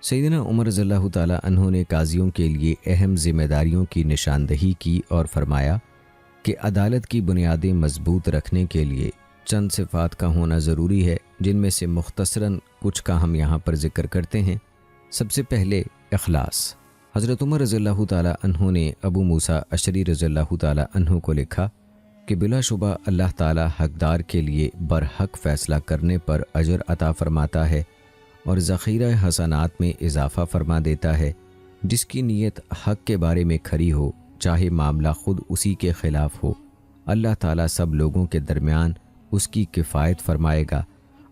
سیدنا عمر رضی اللہ تعالیٰ عنہ نے قاضیوں کے لیے اہم ذمہ داریوں کی نشاندہی کی اور فرمایا کہ عدالت کی بنیادیں مضبوط رکھنے کے لیے چند صفات کا ہونا ضروری ہے، جن میں سے مختصراً کچھ کا ہم یہاں پر ذکر کرتے ہیں۔ سب سے پہلے اخلاص۔ حضرت عمر رضی اللہ تعالیٰ عنہ نے ابو موسیٰ اشعری رضی اللہ تعالیٰ عنہ کو لکھا کہ بلا شبہ اللہ تعالیٰ حقدار کے لیے برحق فیصلہ کرنے پر اجر عطا فرماتا ہے اور ذخیرہ حسنات میں اضافہ فرما دیتا ہے۔ جس کی نیت حق کے بارے میں کھری ہو، چاہے معاملہ خود اسی کے خلاف ہو، اللہ تعالیٰ سب لوگوں کے درمیان اس کی کفایت فرمائے گا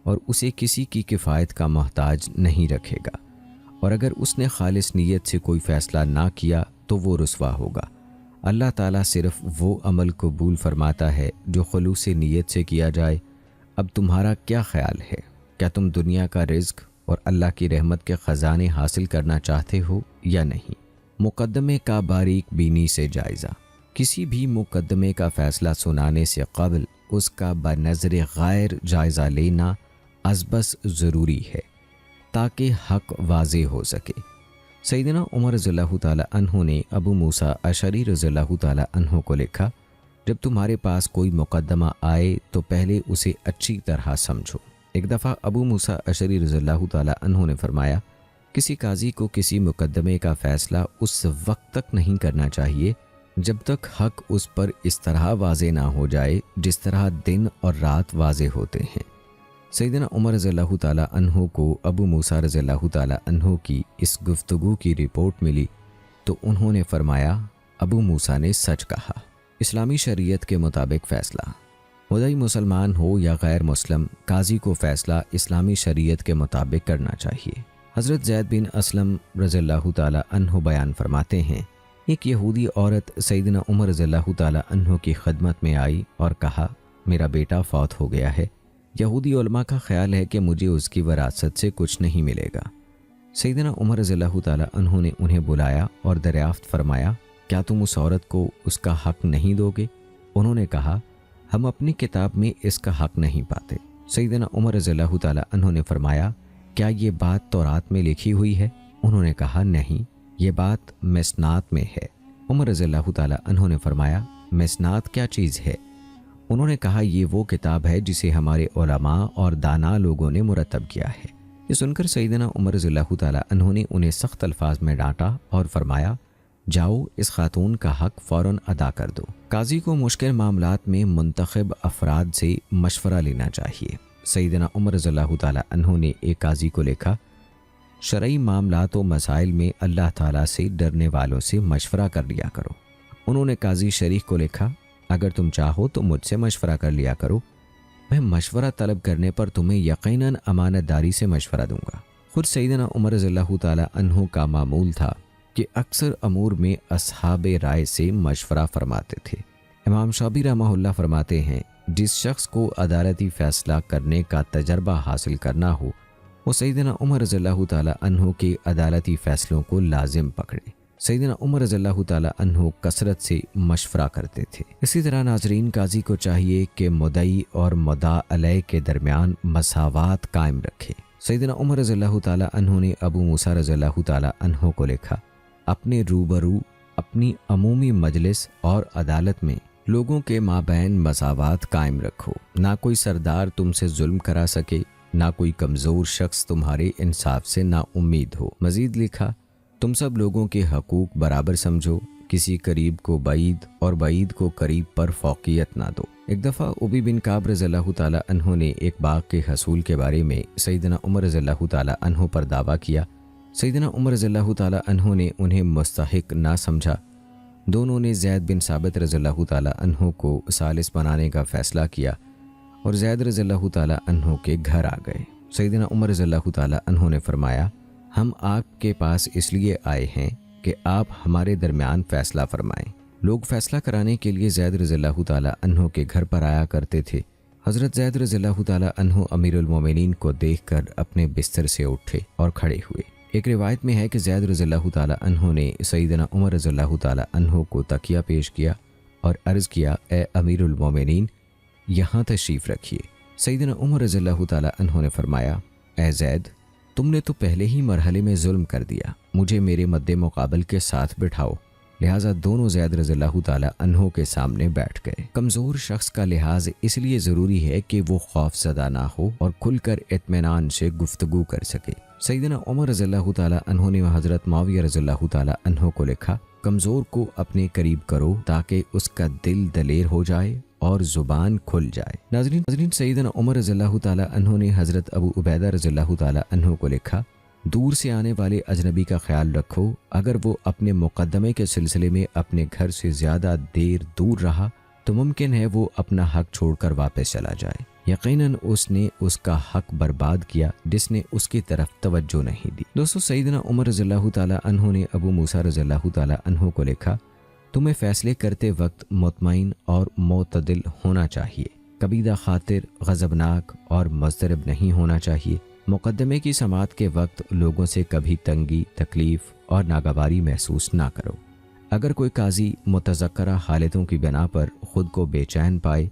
اور اسے کسی کی کفایت کا محتاج نہیں رکھے گا، اور اگر اس نے خالص نیت سے کوئی فیصلہ نہ کیا تو وہ رسوا ہوگا۔ اللہ تعالیٰ صرف وہ عمل قبول فرماتا ہے جو خلوص نیت سے کیا جائے۔ اب تمہارا کیا خیال ہے؟ کیا تم دنیا کا رزق اور اللہ کی رحمت کے خزانے حاصل کرنا چاہتے ہو یا نہیں؟ مقدمے کا باریک بینی سے جائزہ۔ کسی بھی مقدمے کا فیصلہ سنانے سے قبل اس کا بنظر غیر جائزہ لینا ازبس ضروری ہے تاکہ حق واضح ہو سکے۔ سیدنا عمر رضی اللہ تعالیٰ عنہ نے ابو موسیٰ اشعری رضی اللہ تعالیٰ عنہ کو لکھا، جب تمہارے پاس کوئی مقدمہ آئے تو پہلے اسے اچھی طرح سمجھو۔ ایک دفعہ ابو موسیٰ اشعری رضی اللہ تعالیٰ عنہ نے فرمایا، کسی قاضی کو کسی مقدمے کا فیصلہ اس وقت تک نہیں کرنا چاہیے جب تک حق اس پر اس طرح واضح نہ ہو جائے جس طرح دن اور رات واضح ہوتے ہیں۔ سیدنا عمر رضی اللہ تعالیٰ عنہ کو ابو موسیٰ رضی اللہ تعالیٰ عنہ کی اس گفتگو کی رپورٹ ملی تو انہوں نے فرمایا، ابو موسیٰ نے سچ کہا۔ اسلامی شریعت کے مطابق فیصلہ، مدعی مسلمان ہو یا غیر مسلم، قاضی کو فیصلہ اسلامی شریعت کے مطابق کرنا چاہیے۔ حضرت زید بن اسلم رضی اللہ تعالیٰ عنہ بیان فرماتے ہیں، ایک یہودی عورت سیدنا عمر رضی اللہ تعالیٰ عنہ کی خدمت میں آئی اور کہا، میرا بیٹا فوت ہو گیا ہے، یہودی علماء کا خیال ہے کہ مجھے اس کی وراثت سے کچھ نہیں ملے گا۔ سیدنا عمر رضی اللہ تعالیٰ عنہ نے انہیں بلایا اور دریافت فرمایا، کیا تم اس عورت کو اس کا حق نہیں دو گے؟ انہوں نے کہا، ہم اپنی کتاب میں اس کا حق نہیں پاتے۔ سیدنا عمر رضی اللہ تعالیٰ عنہ نے فرمایا، کیا یہ بات تورات میں لکھی ہوئی ہے؟ انہوں نے کہا، نہیں، یہ بات مسنات میں ہے۔ عمر رضی اللہ تعالیٰ عنہ نے فرمایا، مسنات کیا چیز ہے؟ انہوں نے کہا، یہ وہ کتاب ہے جسے ہمارے علماء اور دانا لوگوں نے مرتب کیا ہے۔ یہ سن کر سیدنا عمر رضی اللہ تعالیٰ عنہ نے انہیں سخت الفاظ میں ڈانٹا اور فرمایا، جاؤ اس خاتون کا حق فوراً ادا کر دو۔ قاضی کو مشکل معاملات میں منتخب افراد سے مشورہ لینا چاہیے۔ سیدنا عمر رضی اللہ تعالیٰ عنہ نے ایک قاضی کو لکھا، شرعی معاملات و مسائل میں اللہ تعالیٰ سے ڈرنے والوں سے مشورہ کر لیا کرو۔ انہوں نے قاضی شریک کو لکھا، اگر تم چاہو تو مجھ سے مشورہ کر لیا کرو، میں مشورہ طلب کرنے پر تمہیں یقیناً امانت داری سے مشورہ دوں گا۔ خود سیدنا عمر رضی اللہ تعالیٰ عنہ کا معمول تھا کہ اکثر امور میں اصحاب رائے سے مشورہ فرماتے تھے۔ امام شافعی رحمہ اللہ فرماتے ہیں، جس شخص کو عدالتی فیصلہ کرنے کا تجربہ حاصل کرنا ہو وہ سیدنا عمر رضی اللہ تعالیٰ عنہ کے عدالتی فیصلوں کو لازم پکڑے۔ سیدنا عمر رضی اللہ تعالیٰ عنہ کثرت سے مشورہ کرتے تھے۔ اسی طرح ناظرین، قاضی کو چاہیے کہ مدعی اور مدعا علیہ کے درمیان مساوات قائم رکھے۔ سیدنا عمر رضی اللہ تعالیٰ عنہ نے ابو موسیٰ رضی اللہ تعالیٰ عنہ کو لکھا، اپنے روبرو اپنی عمومی مجلس اور عدالت میں لوگوں کے مابین مساوات قائم رکھو، نہ کوئی سردار تم سے ظلم کرا سکے، نہ کوئی کمزور شخص تمہارے انصاف سے نا امید ہو۔ مزید لکھا، تم سب لوگوں کے حقوق برابر سمجھو، کسی قریب کو بعید اور بعید کو قریب پر فوقیت نہ دو۔ ایک دفعہ ابی بن کعب رضی اللہ تعالیٰ عنہ نے ایک باغ کے حصول کے بارے میں سیدنا عمر رضی اللہ تعالیٰ عنہ پر دعویٰ کیا۔ سیدنا عمر رضی اللہ تعالیٰ عنہ نے انہیں مستحق نہ سمجھا۔ دونوں نے زید بن ثابت رضی اللہ تعالیٰ عنہ کو ثالث بنانے کا فیصلہ کیا اور زید رضی اللہ تعالیٰ عنہ کے گھر آ گئے۔ سیدنا عمر رضی اللہ تعالیٰ عنہ نے فرمایا، ہم آپ کے پاس اس لیے آئے ہیں کہ آپ ہمارے درمیان فیصلہ فرمائیں۔ لوگ فیصلہ کرانے کے لیے زید رضی اللہ تعالیٰ عنہ کے گھر پر آیا کرتے تھے۔ حضرت زید رضی اللہ تعالیٰ عنہ امیر المومنین کو دیکھ کر اپنے بستر سے اٹھے اور کھڑے ہوئے۔ ایک روایت میں ہے کہ زید رضی اللہ تعالیٰ عنہ نے سیدنا عمر رضی اللہ تعالیٰ عنہ کو تکیہ پیش کیا اور عرض کیا، اے امیر المومنین، یہاں تشریف رکھیے۔ سیدنا عمر رضی اللہ تعالیٰ عنہ نے فرمایا، اے زید، تم نے تو پہلے ہی مرحلے میں ظلم کر دیا، مجھے میرے مد مقابل کے ساتھ بٹھاؤ۔ لہٰذا دونوں زید رضی اللہ تعالیٰ عنہ کے سامنے بیٹھ گئے۔ کمزور شخص کا لحاظ اس لیے ضروری ہے کہ وہ خوف زدہ نہ ہو اور کھل کر اطمینان سے گفتگو کر سکے۔ سیدنا عمر رضی اللہ تعالیٰ عنہ نے حضرت معاویہ رضی اللہ تعالیٰ عنہ کو لکھا، کمزور کو اپنے قریب کرو تاکہ اس کا دل دلیر ہو جائے اور زبان کھل جائے۔ ناظرین، سیدنا عمر رضی اللہ تعالیٰ عنہ نے حضرت ابو عبیدہ رضی اللہ تعالیٰ عنہ کو لکھا، دور سے آنے والے اجنبی کا خیال رکھو، اگر وہ اپنے مقدمے کے سلسلے میں اپنے گھر سے زیادہ دیر دور رہا تو ممکن ہے وہ اپنا حق چھوڑ کر واپس چلا جائے۔ یقیناً اس نے اس کا حق برباد کیا جس نے اس کی طرف توجہ نہیں دی۔ دوستو، سیدنا عمر رضی اللہ تعالیٰ عنہ نے ابو موسیٰ رضی اللہ تعالیٰ عنہ کو لکھا، تمہیں فیصلے کرتے وقت مطمئن اور معتدل ہونا چاہیے، کبیدہ خاطر، غضبناک اور مضطرب نہیں ہونا چاہیے۔ مقدمے کی سماعت کے وقت لوگوں سے کبھی تنگی، تکلیف اور ناگواری محسوس نہ کرو۔ اگر کوئی قاضی متذکرہ حالتوں کی بنا پر خود کو بے چین پائے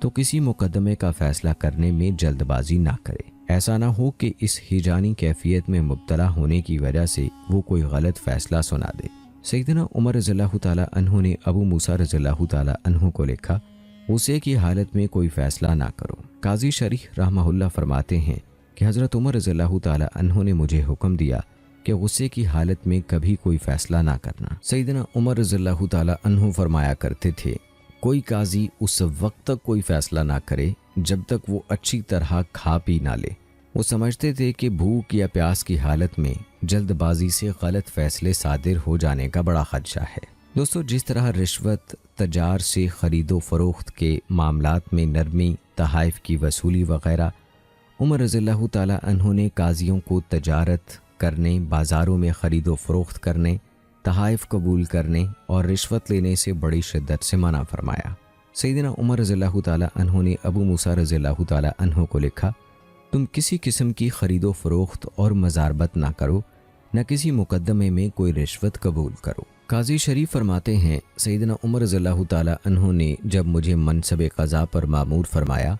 تو کسی مقدمے کا فیصلہ کرنے میں جلد بازی نہ کرے۔ ایسا نہ ہو کہ اس ہیجانی کیفیت میں مبتلا ہونے کی وجہ سے وہ کوئی غلط فیصلہ سنا دے۔ سیدنا عمر رضی اللہ تعالیٰ عنہ نے ابو موسیٰ رضی اللہ تعالیٰ عنہ کو لکھا، غصے کی حالت میں کوئی فیصلہ نہ کرو۔ قاضی شریح رحمہ اللہ فرماتے ہیں کہ حضرت عمر رضی اللہ تعالیٰ عنہ نے مجھے حکم دیا کہ غصے کی حالت میں کبھی کوئی فیصلہ نہ کرنا۔ سیدنا عمر رضی اللہ تعالیٰ عنہ فرمایا کرتے تھے، کوئی قاضی اس وقت تک کوئی فیصلہ نہ کرے جب تک وہ اچھی طرح کھا پی نہ لے۔ وہ سمجھتے تھے کہ بھوک یا پیاس کی حالت میں جلد بازی سے غلط فیصلے صادر ہو جانے کا بڑا خدشہ ہے۔ دوستو، جس طرح رشوت، تجار سے خرید و فروخت کے معاملات میں نرمی، تحائف کی وصولی وغیرہ، عمر رضی اللہ تعالیٰ عنہ نے قاضیوں کو تجارت کرنے، بازاروں میں خرید و فروخت کرنے، تحائف قبول کرنے اور رشوت لینے سے بڑی شدت سے منع فرمایا۔ سیدنا عمر رضی اللہ تعالیٰ عنہ نے ابو موسیٰ رضی اللہ تعالیٰ عنہ کو لکھا، تم کسی قسم کی خرید و فروخت اور مزاربت نہ کرو، نہ کسی مقدمے میں کوئی رشوت قبول کرو۔ قاضی شریف فرماتے ہیں، سیدنا عمر رضی اللہ تعالیٰ عنہ نے جب مجھے منصب قضا پر مامور فرمایا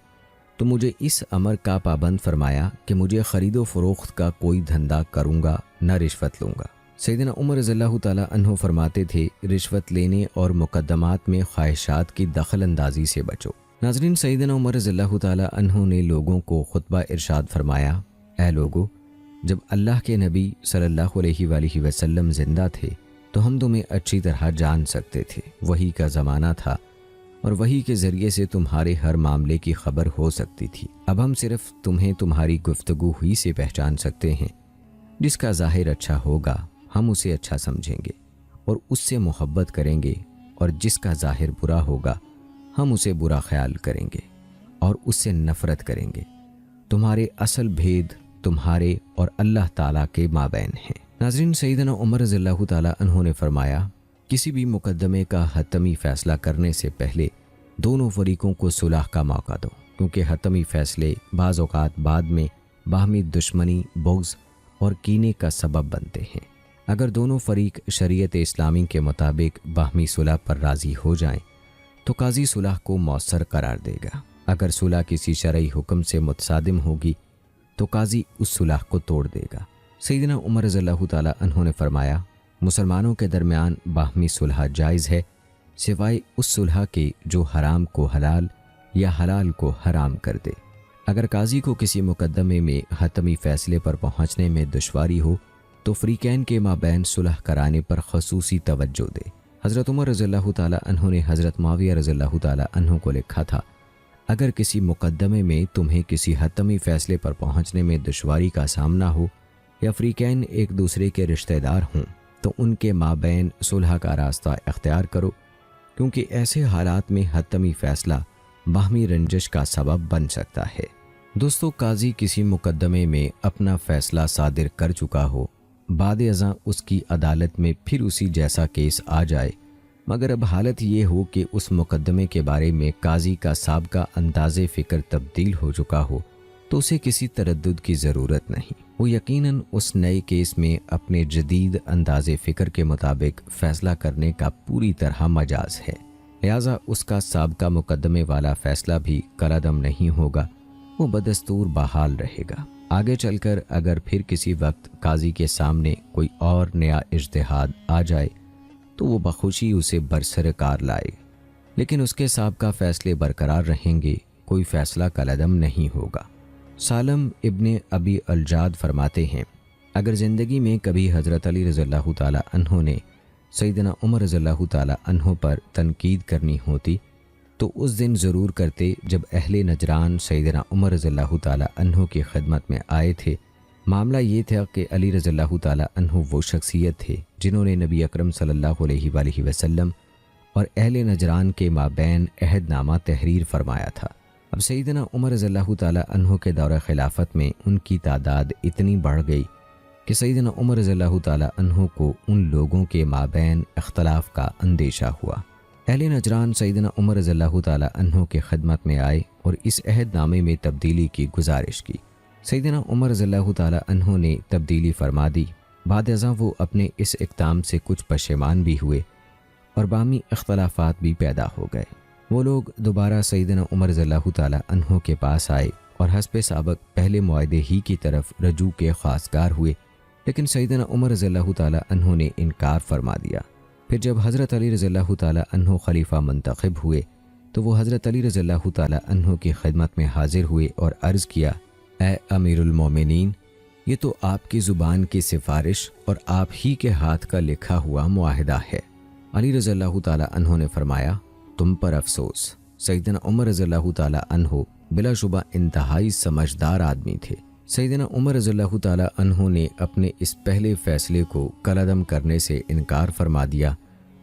تو مجھے اس امر کا پابند فرمایا کہ مجھے خرید و فروخت کا کوئی دھندا کروں گا، نہ رشوت لوں گا۔ سیدنا عمر رضی اللہ تعالیٰ عنہ فرماتے تھے، رشوت لینے اور مقدمات میں خواہشات کی دخل اندازی سے بچو۔ ناظرین، سیدنا عمر رضی اللہ تعالیٰ عنہ نے لوگوں کو خطبہ ارشاد فرمایا، اے لوگو، جب اللہ کے نبی صلی اللہ علیہ وآلہ وسلم زندہ تھے تو ہم تمہیں اچھی طرح جان سکتے تھے۔ وحی کا زمانہ تھا اور وحی کے ذریعے سے تمہارے ہر معاملے کی خبر ہو سکتی تھی۔ اب ہم صرف تمہیں تمہاری گفتگو ہی سے پہچان سکتے ہیں۔ جس کا ظاہر اچھا ہوگا ہم اسے اچھا سمجھیں گے اور اس سے محبت کریں گے، اور جس کا ظاہر برا ہوگا ہم اسے برا خیال کریں گے اور اس سے نفرت کریں گے۔ تمہارے اصل بھید تمہارے اور اللہ تعالیٰ کے مابین ہیں۔ ناظرین، سیدنا عمر رضی اللہ تعالیٰ عنہ نے فرمایا، کسی بھی مقدمے کا حتمی فیصلہ کرنے سے پہلے دونوں فریقوں کو صلح کا موقع دو، کیونکہ حتمی فیصلے بعض اوقات بعد میں باہمی دشمنی، بغض اور کینے کا سبب بنتے ہیں۔ اگر دونوں فریق شریعت اسلامی کے مطابق باہمی صلح پر راضی ہو جائیں تو قاضی صلح کو مؤثر قرار دے گا۔ اگر صلح کسی شرعی حکم سے متصادم ہوگی تو قاضی اس صلح کو توڑ دے گا۔ سیدنا عمر رضی اللہ تعالیٰ عنہ نے فرمایا، مسلمانوں کے درمیان باہمی صلح جائز ہے، سوائے اس صلح کے جو حرام کو حلال یا حلال کو حرام کر دے۔ اگر قاضی کو کسی مقدمے میں حتمی فیصلے پر پہنچنے میں دشواری ہو تو فریقین کے مابین صلح کرانے پر خصوصی توجہ دے۔ حضرت عمر رضی اللہ تعالیٰ عنہ نے حضرت معاویہ رضی اللہ تعالیٰ عنہ کو لکھا تھا، اگر کسی مقدمے میں تمہیں کسی حتمی فیصلے پر پہنچنے میں دشواری کا سامنا ہو یا فریقین ایک دوسرے کے رشتہ دار ہوں تو ان کے مابین صلح کا راستہ اختیار کرو، کیونکہ ایسے حالات میں حتمی فیصلہ باہمی رنجش کا سبب بن سکتا ہے۔ دوستو، قاضی کسی مقدمے میں اپنا فیصلہ صادر کر چکا ہو، بعد ازاں اس کی عدالت میں پھر اسی جیسا کیس آ جائے، مگر اب حالت یہ ہو کہ اس مقدمے کے بارے میں قاضی کا سابقہ انداز فکر تبدیل ہو چکا ہو، تو اسے کسی تردد کی ضرورت نہیں۔ وہ یقیناً اس نئے کیس میں اپنے جدید انداز فکر کے مطابق فیصلہ کرنے کا پوری طرح مجاز ہے، لہٰذا اس کا سابقہ مقدمے والا فیصلہ بھی کالعدم نہیں ہوگا، وہ بدستور بحال رہے گا۔ آگے چل کر اگر پھر کسی وقت قاضی کے سامنے کوئی اور نیا اجتہاد آ جائے تو وہ بخوشی اسے برسر کار لائے، لیکن اس کے سابقہ فیصلے برقرار رہیں گے، کوئی فیصلہ کالعدم نہیں ہوگا۔ سالم ابن ابی الجاد فرماتے ہیں، اگر زندگی میں کبھی حضرت علی رضی اللہ تعالیٰ عنہ نے سیدنا عمر رضی اللہ تعالیٰ عنہ پر تنقید کرنی ہوتی تو اس دن ضرور کرتے جب اہل نجران سیدنا عمر رضی اللہ تعالیٰ عنہ کی خدمت میں آئے تھے۔ معاملہ یہ تھا کہ علی رضی اللہ تعالیٰ عنہ وہ شخصیت تھے جنہوں نے نبی اکرم صلی اللہ علیہ وآلہ وسلم اور اہل نجران کے مابین عہد نامہ تحریر فرمایا تھا۔ اب سیدنا عمر رضی اللہ تعالیٰ عنہ کے دور خلافت میں ان کی تعداد اتنی بڑھ گئی کہ سیدنا عمر رضی اللہ تعالیٰ عنہ کو ان لوگوں کے مابین اختلاف کا اندیشہ ہوا۔ اہل نجران سیدنا عمر رضی اللہ تعالیٰ عنہ کے خدمت میں آئے اور اس عہد نامے میں تبدیلی کی گزارش کی۔ سیدنا عمر رضی اللہ تعالیٰ عنہ نے تبدیلی فرما دی۔ بعد ازاں وہ اپنے اس اقدام سے کچھ پشیمان بھی ہوئے اور باہمی اختلافات بھی پیدا ہو گئے۔ وہ لوگ دوبارہ سیدنا عمر رضی اللہ تعالیٰ عنہ کے پاس آئے اور حسب سابق پہلے معاہدے ہی کی طرف رجوع کے خواستگار ہوئے، لیکن سیدنا عمر رضی اللہ تعالیٰ عنہ نے انکار فرما دیا۔ پھر جب حضرت علی رضی اللہ تعالیٰ عنہ خلیفہ منتخب ہوئے تو وہ حضرت علی رضی اللہ تعالیٰ عنہ کی خدمت میں حاضر ہوئے اور عرض کیا، اے امیر المومنین، یہ تو آپ کی زبان کی سفارش اور آپ ہی کے ہاتھ کا لکھا ہوا معاہدہ ہے۔ علی رضی اللہ تعالیٰ عنہ نے فرمایا، تم پر افسوس۔ سیدنا عمر رضی اللہ تعالیٰ عنہ بلا شبہ انتہائی سمجھدار آدمی تھے۔ سیدنا عمر رضی اللہ تعالیٰ عنہ نے اپنے اس پہلے فیصلے کو کالعدم کرنے سے انکار فرما دیا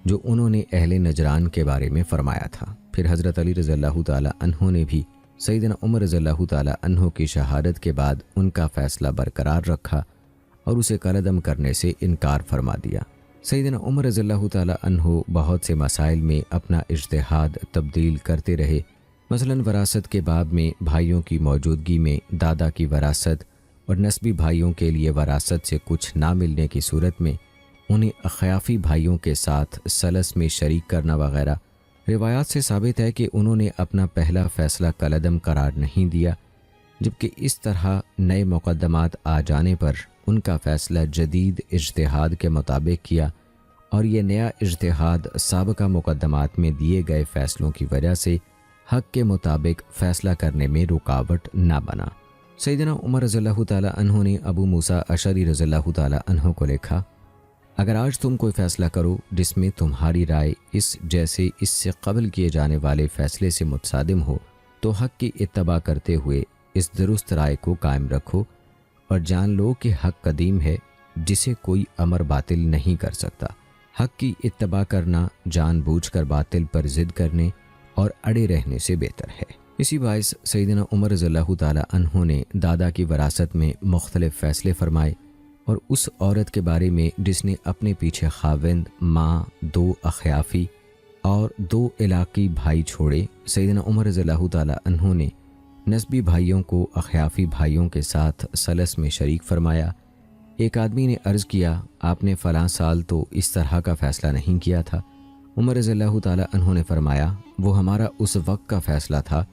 جو انہوں نے اہل نجران کے بارے میں فرمایا تھا۔ پھر حضرت علی رضی اللہ تعالیٰ عنہ نے بھی سیدنا عمر رضی اللہ تعالیٰ عنہ کی شہادت کے بعد ان کا فیصلہ برقرار رکھا اور اسے کالعدم کرنے سے انکار فرما دیا۔ سیدنا عمر رضی اللہ تعالیٰ عنہ بہت سے مسائل میں اپنا اجتہاد تبدیل کرتے رہے۔ مثلاً وراثت کے باب میں بھائیوں کی موجودگی میں دادا کی وراثت اور نسبی بھائیوں کے لیے وراثت سے کچھ نہ ملنے کی صورت میں انہیں اخیافی بھائیوں کے ساتھ ثلث میں شریک کرنا وغیرہ۔ روایات سے ثابت ہے کہ انہوں نے اپنا پہلا فیصلہ کالعدم قرار نہیں دیا، جبکہ اس طرح نئے مقدمات آ جانے پر ان کا فیصلہ جدید اجتہاد کے مطابق کیا، اور یہ نیا اجتہاد سابقہ مقدمات میں دیے گئے فیصلوں کی وجہ سے حق کے مطابق فیصلہ کرنے میں رکاوٹ نہ بنا۔ سیدنا عمر رضی اللہ تعالیٰ عنہ نے ابو موسیٰ اشعری رضی اللہ تعالیٰ عنہ کو لکھا، اگر آج تم کوئی فیصلہ کرو جس میں تمہاری رائے اس جیسے اس سے قبل کیے جانے والے فیصلے سے متصادم ہو تو حق کی اتباع کرتے ہوئے اس درست رائے کو قائم رکھو، اور جان لو کہ حق قدیم ہے جسے کوئی امر باطل نہیں کر سکتا۔ حق کی اتباع کرنا جان بوجھ کر باطل پر ضد کرنے اور اڑے رہنے سے بہتر ہے۔ اسی باعث سیدنا عمر رضی اللہ تعالیٰ عنہ نے دادا کی وراثت میں مختلف فیصلے فرمائے، اور اس عورت کے بارے میں جس نے اپنے پیچھے خاوند، ماں، 2 اخیافی اور 2 علاقی بھائی چھوڑے، سیدنا عمر رضی اللہ تعالیٰ عنہ نے نسبی بھائیوں کو اخیافی بھائیوں کے ساتھ ثلث میں شریک فرمایا۔ ایک آدمی نے عرض کیا، آپ نے فلاں سال تو اس طرح کا فیصلہ نہیں کیا تھا۔ عمر رضی اللہ تعالیٰ عنہ نے فرمایا، وہ ہمارا اس وقت کا فیصلہ تھا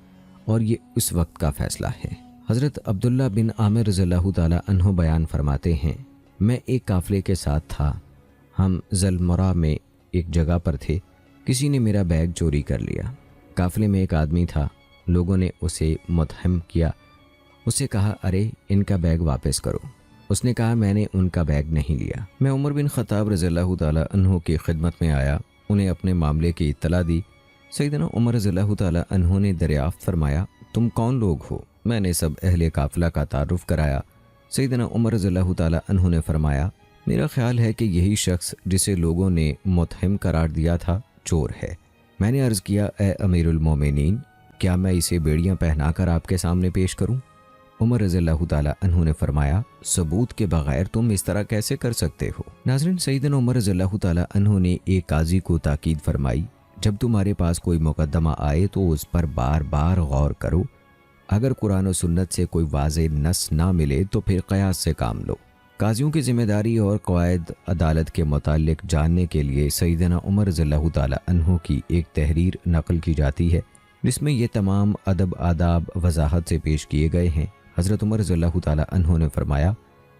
اور یہ اس وقت کا فیصلہ ہے۔ حضرت عبداللہ بن عامر رضی اللہ تعالیٰ عنہ بیان فرماتے ہیں، میں ایک قافلے کے ساتھ تھا، ہم ذلمرہ میں ایک جگہ پر تھے، کسی نے میرا بیگ چوری کر لیا۔ قافلے میں ایک آدمی تھا، لوگوں نے اسے متہم کیا، اسے کہا، ارے ان کا بیگ واپس کرو۔ اس نے کہا، میں نے ان کا بیگ نہیں لیا۔ میں عمر بن خطاب رضی اللہ تعالیٰ عنہ کی خدمت میں آیا، انہیں اپنے معاملے کی اطلاع دی۔ سیدنا عمر رضی اللہ تعالیٰ عنہ نے دریافت فرمایا، تم کون لوگ ہو؟ میں نے سب اہل قافلہ کا تعارف کرایا۔ سیدنا عمر رضی اللہ تعالیٰ عنہ نے فرمایا، میرا خیال ہے کہ یہی شخص جسے لوگوں نے متہم قرار دیا تھا چور ہے۔ میں نے عرض کیا، اے امیر المومنین، کیا میں اسے بیڑیاں پہنا کر آپ کے سامنے پیش کروں؟ عمر رضی اللہ تعالیٰ عنہ نے فرمایا، ثبوت کے بغیر تم اس طرح کیسے کر سکتے ہو؟ ناظرین، سیدنا عمر رضی اللہ تعالیٰ عنہ نے ایک قاضی کو تاکید فرمائی، جب تمہارے پاس کوئی مقدمہ آئے تو اس پر بار بار غور کرو، اگر قرآن و سنت سے کوئی واضح نص نہ ملے تو پھر قیاس سے کام لو۔ قاضیوں کی ذمہ داری اور قواعد عدالت کے متعلق جاننے کے لیے سیدنا عمر رضی اللہ تعالیٰ عنہ کی ایک تحریر نقل کی جاتی ہے جس میں یہ تمام ادب آداب وضاحت سے پیش کیے گئے ہیں۔ حضرت عمر رضی اللہ تعالیٰ عنہ نے فرمایا،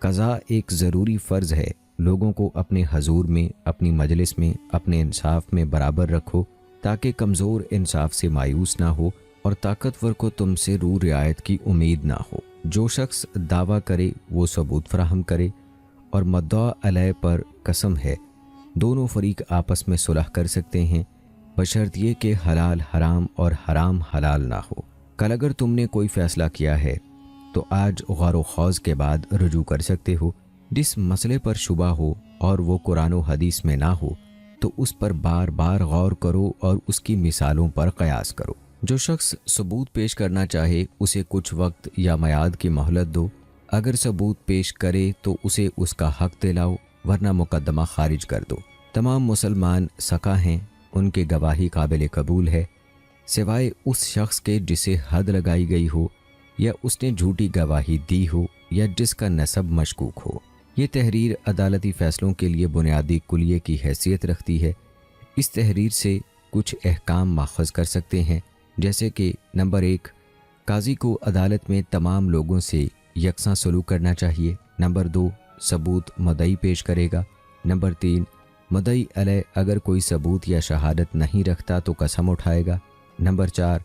قضاء ایک ضروری فرض ہے، لوگوں کو اپنے حضور میں، اپنی مجلس میں، اپنے انصاف میں برابر رکھو تاکہ کمزور انصاف سے مایوس نہ ہو اور طاقتور کو تم سے رو رعایت کی امید نہ ہو۔ جو شخص دعویٰ کرے وہ ثبوت فراہم کرے، اور مدعا علیہ پر قسم ہے، دونوں فریق آپس میں صلح کر سکتے ہیں بشرط یہ کہ حلال حرام اور حرام حلال نہ ہو۔ کل اگر تم نے کوئی فیصلہ کیا ہے تو آج غور و خوض کے بعد رجوع کر سکتے ہو۔ جس مسئلے پر شبہ ہو اور وہ قرآن و حدیث میں نہ ہو تو اس پر بار بار غور کرو اور اس کی مثالوں پر قیاس کرو۔ جو شخص ثبوت پیش کرنا چاہے اسے کچھ وقت یا میعاد کی مہلت دو، اگر ثبوت پیش کرے تو اسے اس کا حق دلاؤ، ورنہ مقدمہ خارج کر دو۔ تمام مسلمان سکا ہیں، ان کی گواہی قابل قبول ہے، سوائے اس شخص کے جسے حد لگائی گئی ہو یا اس نے جھوٹی گواہی دی ہو یا جس کا نسب مشکوک ہو۔ یہ تحریر عدالتی فیصلوں کے لیے بنیادی کلیے کی حیثیت رکھتی ہے۔ اس تحریر سے کچھ احکام ماخذ کر سکتے ہیں، جیسے کہ نمبر 1، قاضی کو عدالت میں تمام لوگوں سے یکساں سلوک کرنا چاہیے۔ نمبر 2، ثبوت مدعی پیش کرے گا۔ نمبر 3، مدعی علیہ اگر کوئی ثبوت یا شہادت نہیں رکھتا تو قسم اٹھائے گا۔ نمبر 4،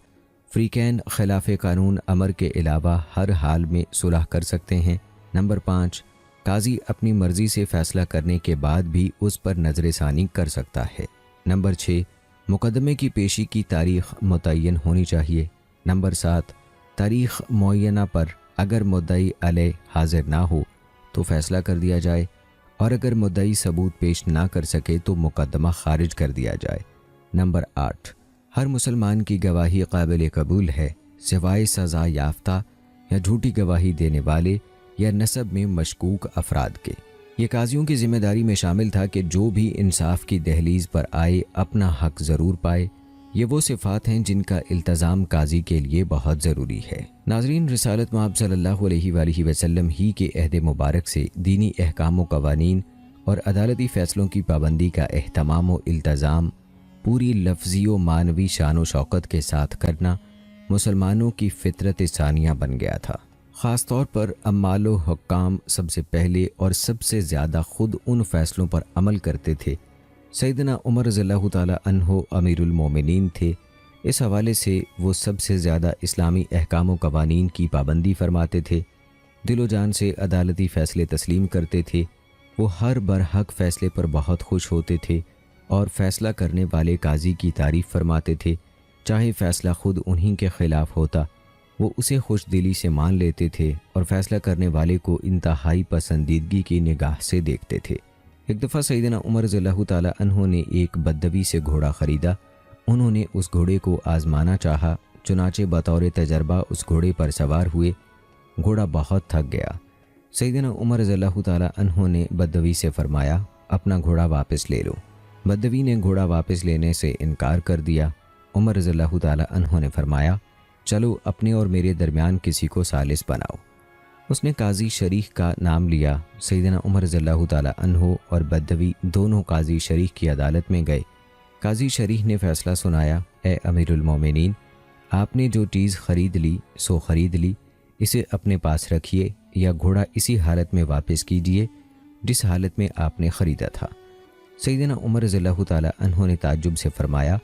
فریقین خلاف قانون امر کے علاوہ ہر حال میں صلح کر سکتے ہیں۔ نمبر 5، قاضی اپنی مرضی سے فیصلہ کرنے کے بعد بھی اس پر نظر ثانی کر سکتا ہے۔ نمبر 6، مقدمے کی پیشی کی تاریخ متعین ہونی چاہیے۔ نمبر 7، تاریخ معینہ پر اگر مدعی علیہ حاضر نہ ہو تو فیصلہ کر دیا جائے، اور اگر مدعی ثبوت پیش نہ کر سکے تو مقدمہ خارج کر دیا جائے۔ نمبر 8، ہر مسلمان کی گواہی قابل قبول ہے سوائے سزا یافتہ یا جھوٹی گواہی دینے والے یا نسب میں مشکوک افراد کے۔ یہ قاضیوں کی ذمہ داری میں شامل تھا کہ جو بھی انصاف کی دہلیز پر آئے اپنا حق ضرور پائے۔ یہ وہ صفات ہیں جن کا التزام قاضی کے لیے بہت ضروری ہے۔ ناظرین، رسالت مآب صلی اللہ علیہ وآلہ وسلم ہی کے عہد مبارک سے دینی احکام و قوانین اور عدالتی فیصلوں کی پابندی کا اہتمام و التزام پوری لفظی و معنوی شان و شوکت کے ساتھ کرنا مسلمانوں کی فطرت ثانیہ بن گیا تھا۔ خاص طور پر عمال و حکام سب سے پہلے اور سب سے زیادہ خود ان فیصلوں پر عمل کرتے تھے۔ سیدنا عمر رضی اللہ تعالی عنہ امیر المومنین تھے، اس حوالے سے وہ سب سے زیادہ اسلامی احکام و قوانین کی پابندی فرماتے تھے، دل و جان سے عدالتی فیصلے تسلیم کرتے تھے۔ وہ ہر برحق فیصلے پر بہت خوش ہوتے تھے اور فیصلہ کرنے والے قاضی کی تعریف فرماتے تھے، چاہے فیصلہ خود انہی کے خلاف ہوتا، وہ اسے خوش دلی سے مان لیتے تھے اور فیصلہ کرنے والے کو انتہائی پسندیدگی کی نگاہ سے دیکھتے تھے۔ ایک دفعہ سیدنا عمر رضی اللہ تعالی عنہ نے ایک بدوی سے گھوڑا خریدا۔ انہوں نے اس گھوڑے کو آزمانا چاہا، چنانچہ بطور تجربہ اس گھوڑے پر سوار ہوئے۔ گھوڑا بہت تھک گیا۔ سیدنا عمر رضی اللہ تعالی عنہ نے بدوی سے فرمایا، اپنا گھوڑا واپس لے لو۔ بدوی نے گھوڑا واپس لینے سے انکار کر دیا۔ عمر رضی اللہ تعالی عنہ نے فرمایا، چلو اپنے اور میرے درمیان کسی کو ثالث بناؤ۔ اس نے قاضی شریح کا نام لیا۔ سیدنا عمر رضی اللہ تعالی عنہ اور بدوی دونوں قاضی شریح کی عدالت میں گئے۔ قاضی شریح نے فیصلہ سنایا، اے امیر المومنین، آپ نے جو چیز خرید لی سو خرید لی، اسے اپنے پاس رکھیے یا گھوڑا اسی حالت میں واپس کیجیے جس حالت میں آپ نے خریدا تھا۔ سیدنا عمر رضی اللہ تعالی عنہ نے تعجب سے فرمایا،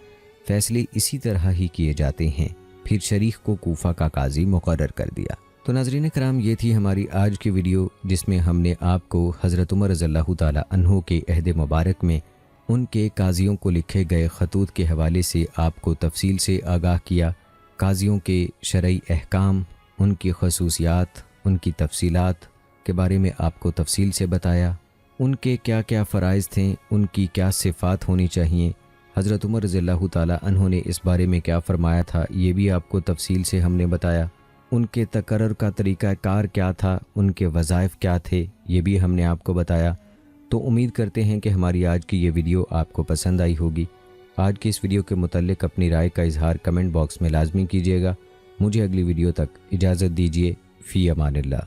فیصلے اسی طرح ہی کیے جاتے ہیں۔ پھر شریح کو کوفہ کا قاضی مقرر کر دیا۔ تو ناظرین کرام، یہ تھی ہماری آج کی ویڈیو جس میں ہم نے آپ کو حضرت عمر رضی اللہ تعالی عنہ کے عہد مبارک میں ان کے قاضیوں کو لکھے گئے خطوط کے حوالے سے آپ کو تفصیل سے آگاہ کیا۔ قاضیوں کے شرعی احکام، ان کی خصوصیات، ان کی تفصیلات کے بارے میں آپ کو تفصیل سے بتایا، ان کے کیا کیا فرائض تھے، ان کی کیا صفات ہونی چاہیے، حضرت عمر رضی اللہ تعالی عنہ نے اس بارے میں کیا فرمایا تھا یہ بھی آپ کو تفصیل سے ہم نے بتایا، ان کے تقرر کا طریقہ کار کیا تھا، ان کے وظائف کیا تھے یہ بھی ہم نے آپ کو بتایا۔ تو امید کرتے ہیں کہ ہماری آج کی یہ ویڈیو آپ کو پسند آئی ہوگی۔ آج کی اس ویڈیو کے متعلق اپنی رائے کا اظہار کمنٹ باکس میں لازمی کیجیے گا۔ مجھے اگلی ویڈیو تک اجازت دیجیے۔ فی امان اللہ۔